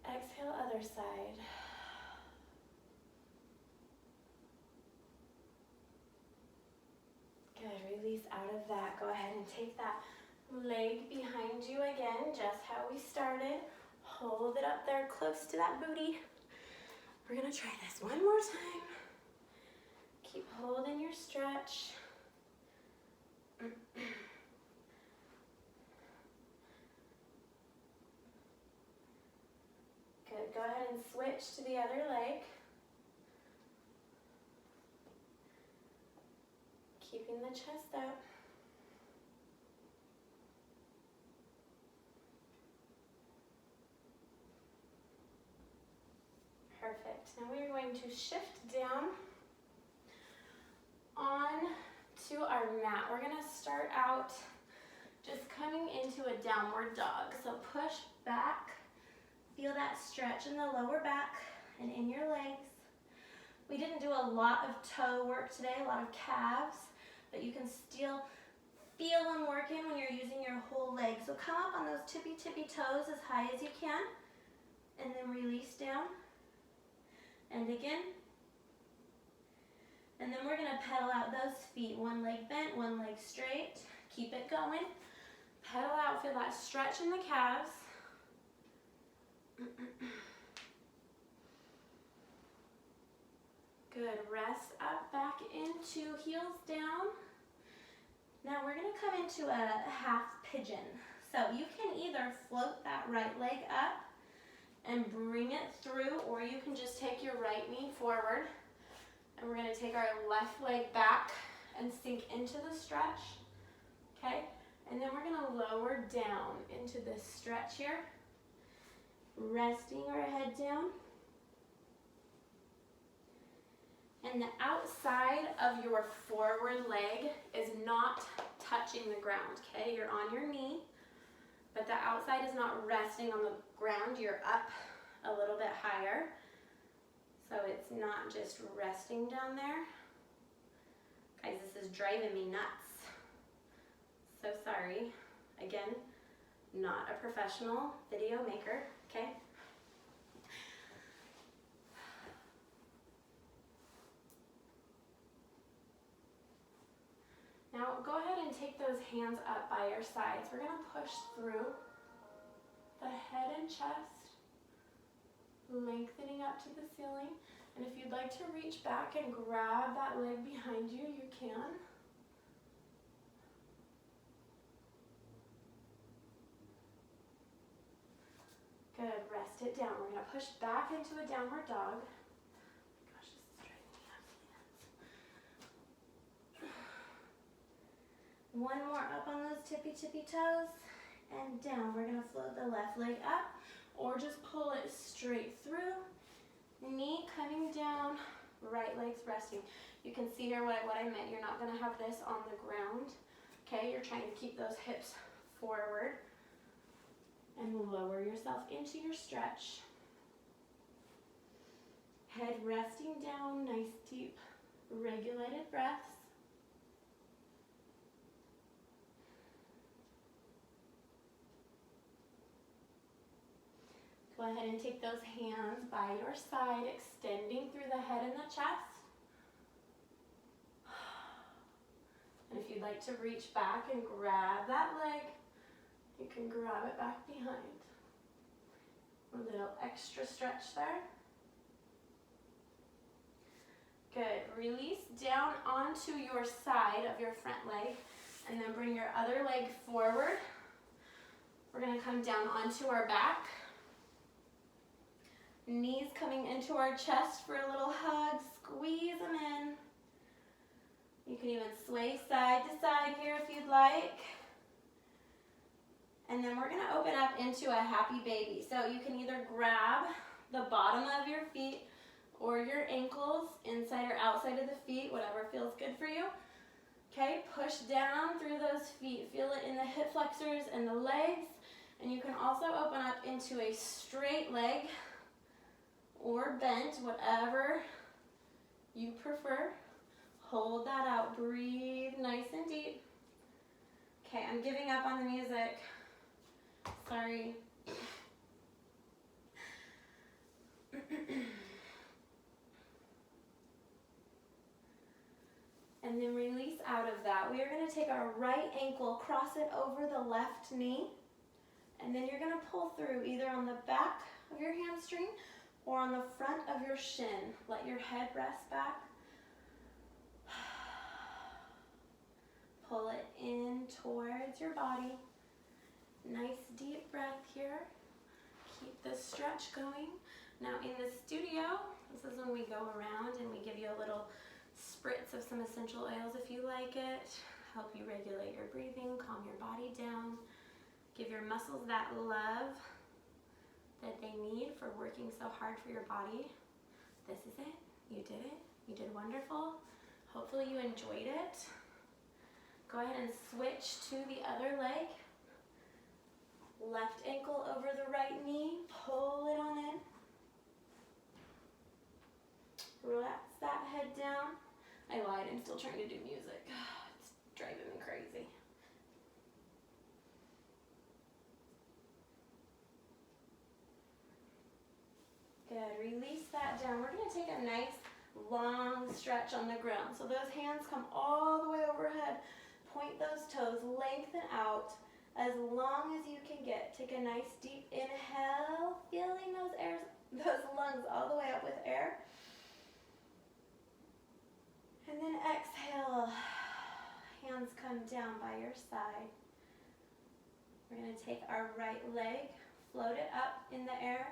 Exhale, other side. Good, release out of that. Go ahead and take that leg behind you again, just how we started. Hold it up there close to that booty. We're gonna try this one more time. Keep holding your stretch. Good, go ahead and switch to the other leg. Keeping the chest out. Perfect. Now we are going to shift down on to our mat. We're going to start out just coming into a downward dog. So push back. Feel that stretch in the lower back and in your legs. We didn't do a lot of toe work today, a lot of calves, but you can still feel them working when you're using your whole leg. So come up on those tippy toes as high as you can, and then release down. And again. And then we're gonna pedal out those feet. One leg bent, one leg straight. Keep it going. Pedal out, feel that stretch in the calves. Good, rest up, back into heels down. Now we're gonna come into a half pigeon. So you can either float that right leg up and bring it through, or you can just take your right knee forward. And we're gonna take our left leg back and sink into the stretch. okay? And then we're gonna lower down into this stretch here, resting our head down. And the outside of your forward leg is not touching the ground, okay? You're on your knee, but the outside is not resting on the ground. You're up a little bit higher, so it's not just resting down there. Guys, this is driving me nuts. So sorry. Again, not a professional video maker, okay? Now go ahead and take those hands up by your sides. We're gonna push through the head and chest, lengthening up to the ceiling. And if you'd like to reach back and grab that leg behind you, you can. Good, rest it down. We're gonna push back into a downward dog. Gosh, this is driving me absolutely nuts. One more up on those tippy toes and down. We're gonna float the left leg up or just pull it straight through. Knee coming down, right leg's resting. You can see here what I meant. You're not gonna have this on the ground, okay? You're trying to keep those hips forward and lower yourself into your stretch. Head resting down, nice deep regulated breaths. Go ahead and take those hands by your side, extending through the head and the chest. And if you'd like to reach back and grab that leg, you can grab it back behind. A little extra stretch there. Good. Release down onto your side of your front leg, and then bring your other leg forward. We're going to come down onto our back. Knees coming into our chest for a little hug. Squeeze them in. You can even sway side to side here if you'd like. And then we're gonna open up into a happy baby. So you can either grab the bottom of your feet or your ankles, inside or outside of the feet, whatever feels good for you. Okay, push down through those feet. Feel it in the hip flexors and the legs. And you can also open up into a straight leg or bent, whatever you prefer. Hold that out, breathe nice and deep. Okay, I'm giving up on the music. Sorry. And then release out of that. We are going to take our right ankle, cross it over the left knee, and then you're going to pull through either on the back of your hamstring or on the front of your shin. Let your head rest back. Pull it in towards your body. Nice deep breath here. Keep this stretch going. Now in the studio, this is when we go around and we give you a little spritz of some essential oils if you like it. Help you regulate your breathing, calm your body down. Give your muscles that love that they need for working so hard for your body. This is it. You did it. You did wonderful. Hopefully you enjoyed it. Go ahead and switch to the other leg. Left ankle over the right knee. Pull it on in. Relax that head down. I lied. I'm still trying to do music. It's driving me crazy. Good. Release that down. We're going to take a nice long stretch on the ground. So those hands come all the way overhead. Point those toes, lengthen out as long as you can get. Take a nice deep inhale, filling those lungs all the way up with air. And then exhale. Hands come down by your side. We're going to take our right leg, float it up in the air,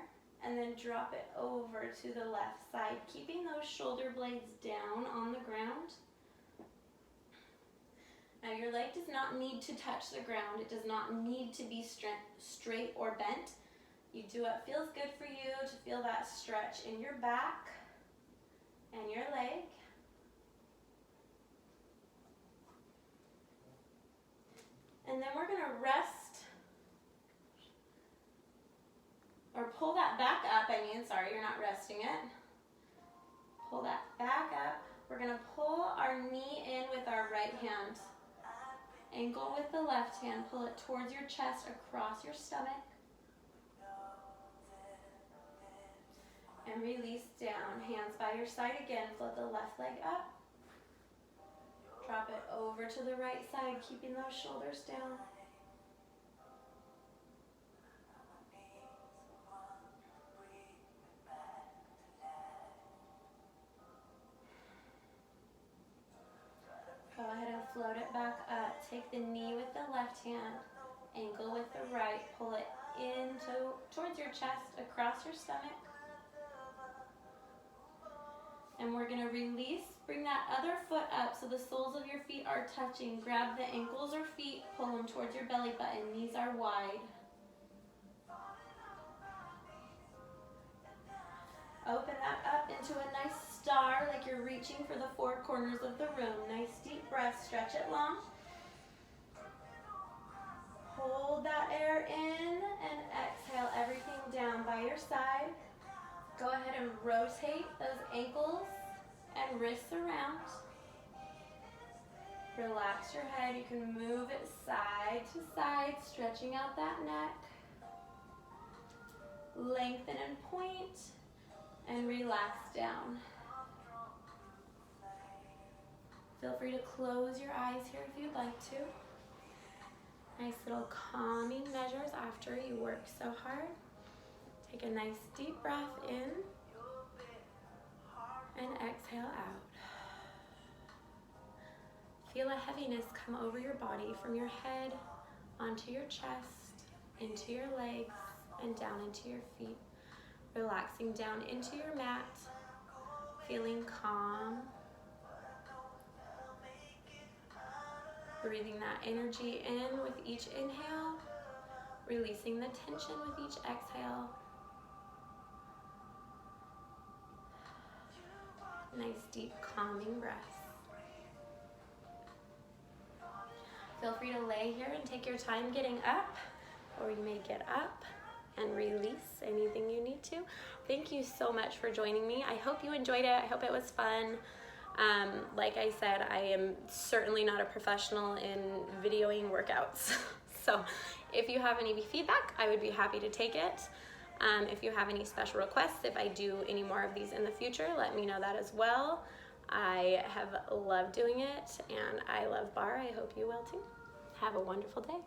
and then drop it over to the left side, keeping those shoulder blades down on the ground. Now your leg does not need to touch the ground. It does not need to be straight or bent. You do what feels good for you to feel that stretch in your back and your leg. And then we're gonna rest, or pull that back up, sorry, you're not resting it. Pull that back up. We're gonna pull our knee in with our right hand. Ankle with the left hand, pull it towards your chest, across your stomach. And release down, hands by your side again, float the left leg up. Drop it over to the right side, keeping those shoulders down. Go ahead and float it back up. Take the knee with the left hand, ankle with the right, pull it towards your chest, across your stomach. And we're gonna release, bring that other foot up so the soles of your feet are touching. Grab the ankles or feet, pull them towards your belly button. Knees are wide. Open that up into a nice star, like you're reaching for the four corners of the room. Nice deep breath, stretch it long. Hold that air in and exhale everything down by your side. Go ahead and rotate those ankles and wrists around. Relax your head. You can move it side to side, stretching out that neck. Lengthen and point, and relax down. Feel free to close your eyes here if you'd like to. Nice little calming measures after you work so hard. Take a nice deep breath in and exhale out. Feel a heaviness come over your body from your head onto your chest, into your legs, and down into your feet. Relaxing down into your mat, feeling calm. Breathing that energy in with each inhale, releasing the tension with each exhale. Nice deep calming breaths. Feel free to lay here and take your time getting up, or you may get up and release anything you need to. Thank you so much for joining me. I hope you enjoyed it. I hope it was fun. Like I said, I am certainly not a professional in videoing workouts. So if you have any feedback, I would be happy to take it. If you have any special requests, if I do any more of these in the future, let me know that as well. I have loved doing it, and I love barre. I hope you will too. Have a wonderful day.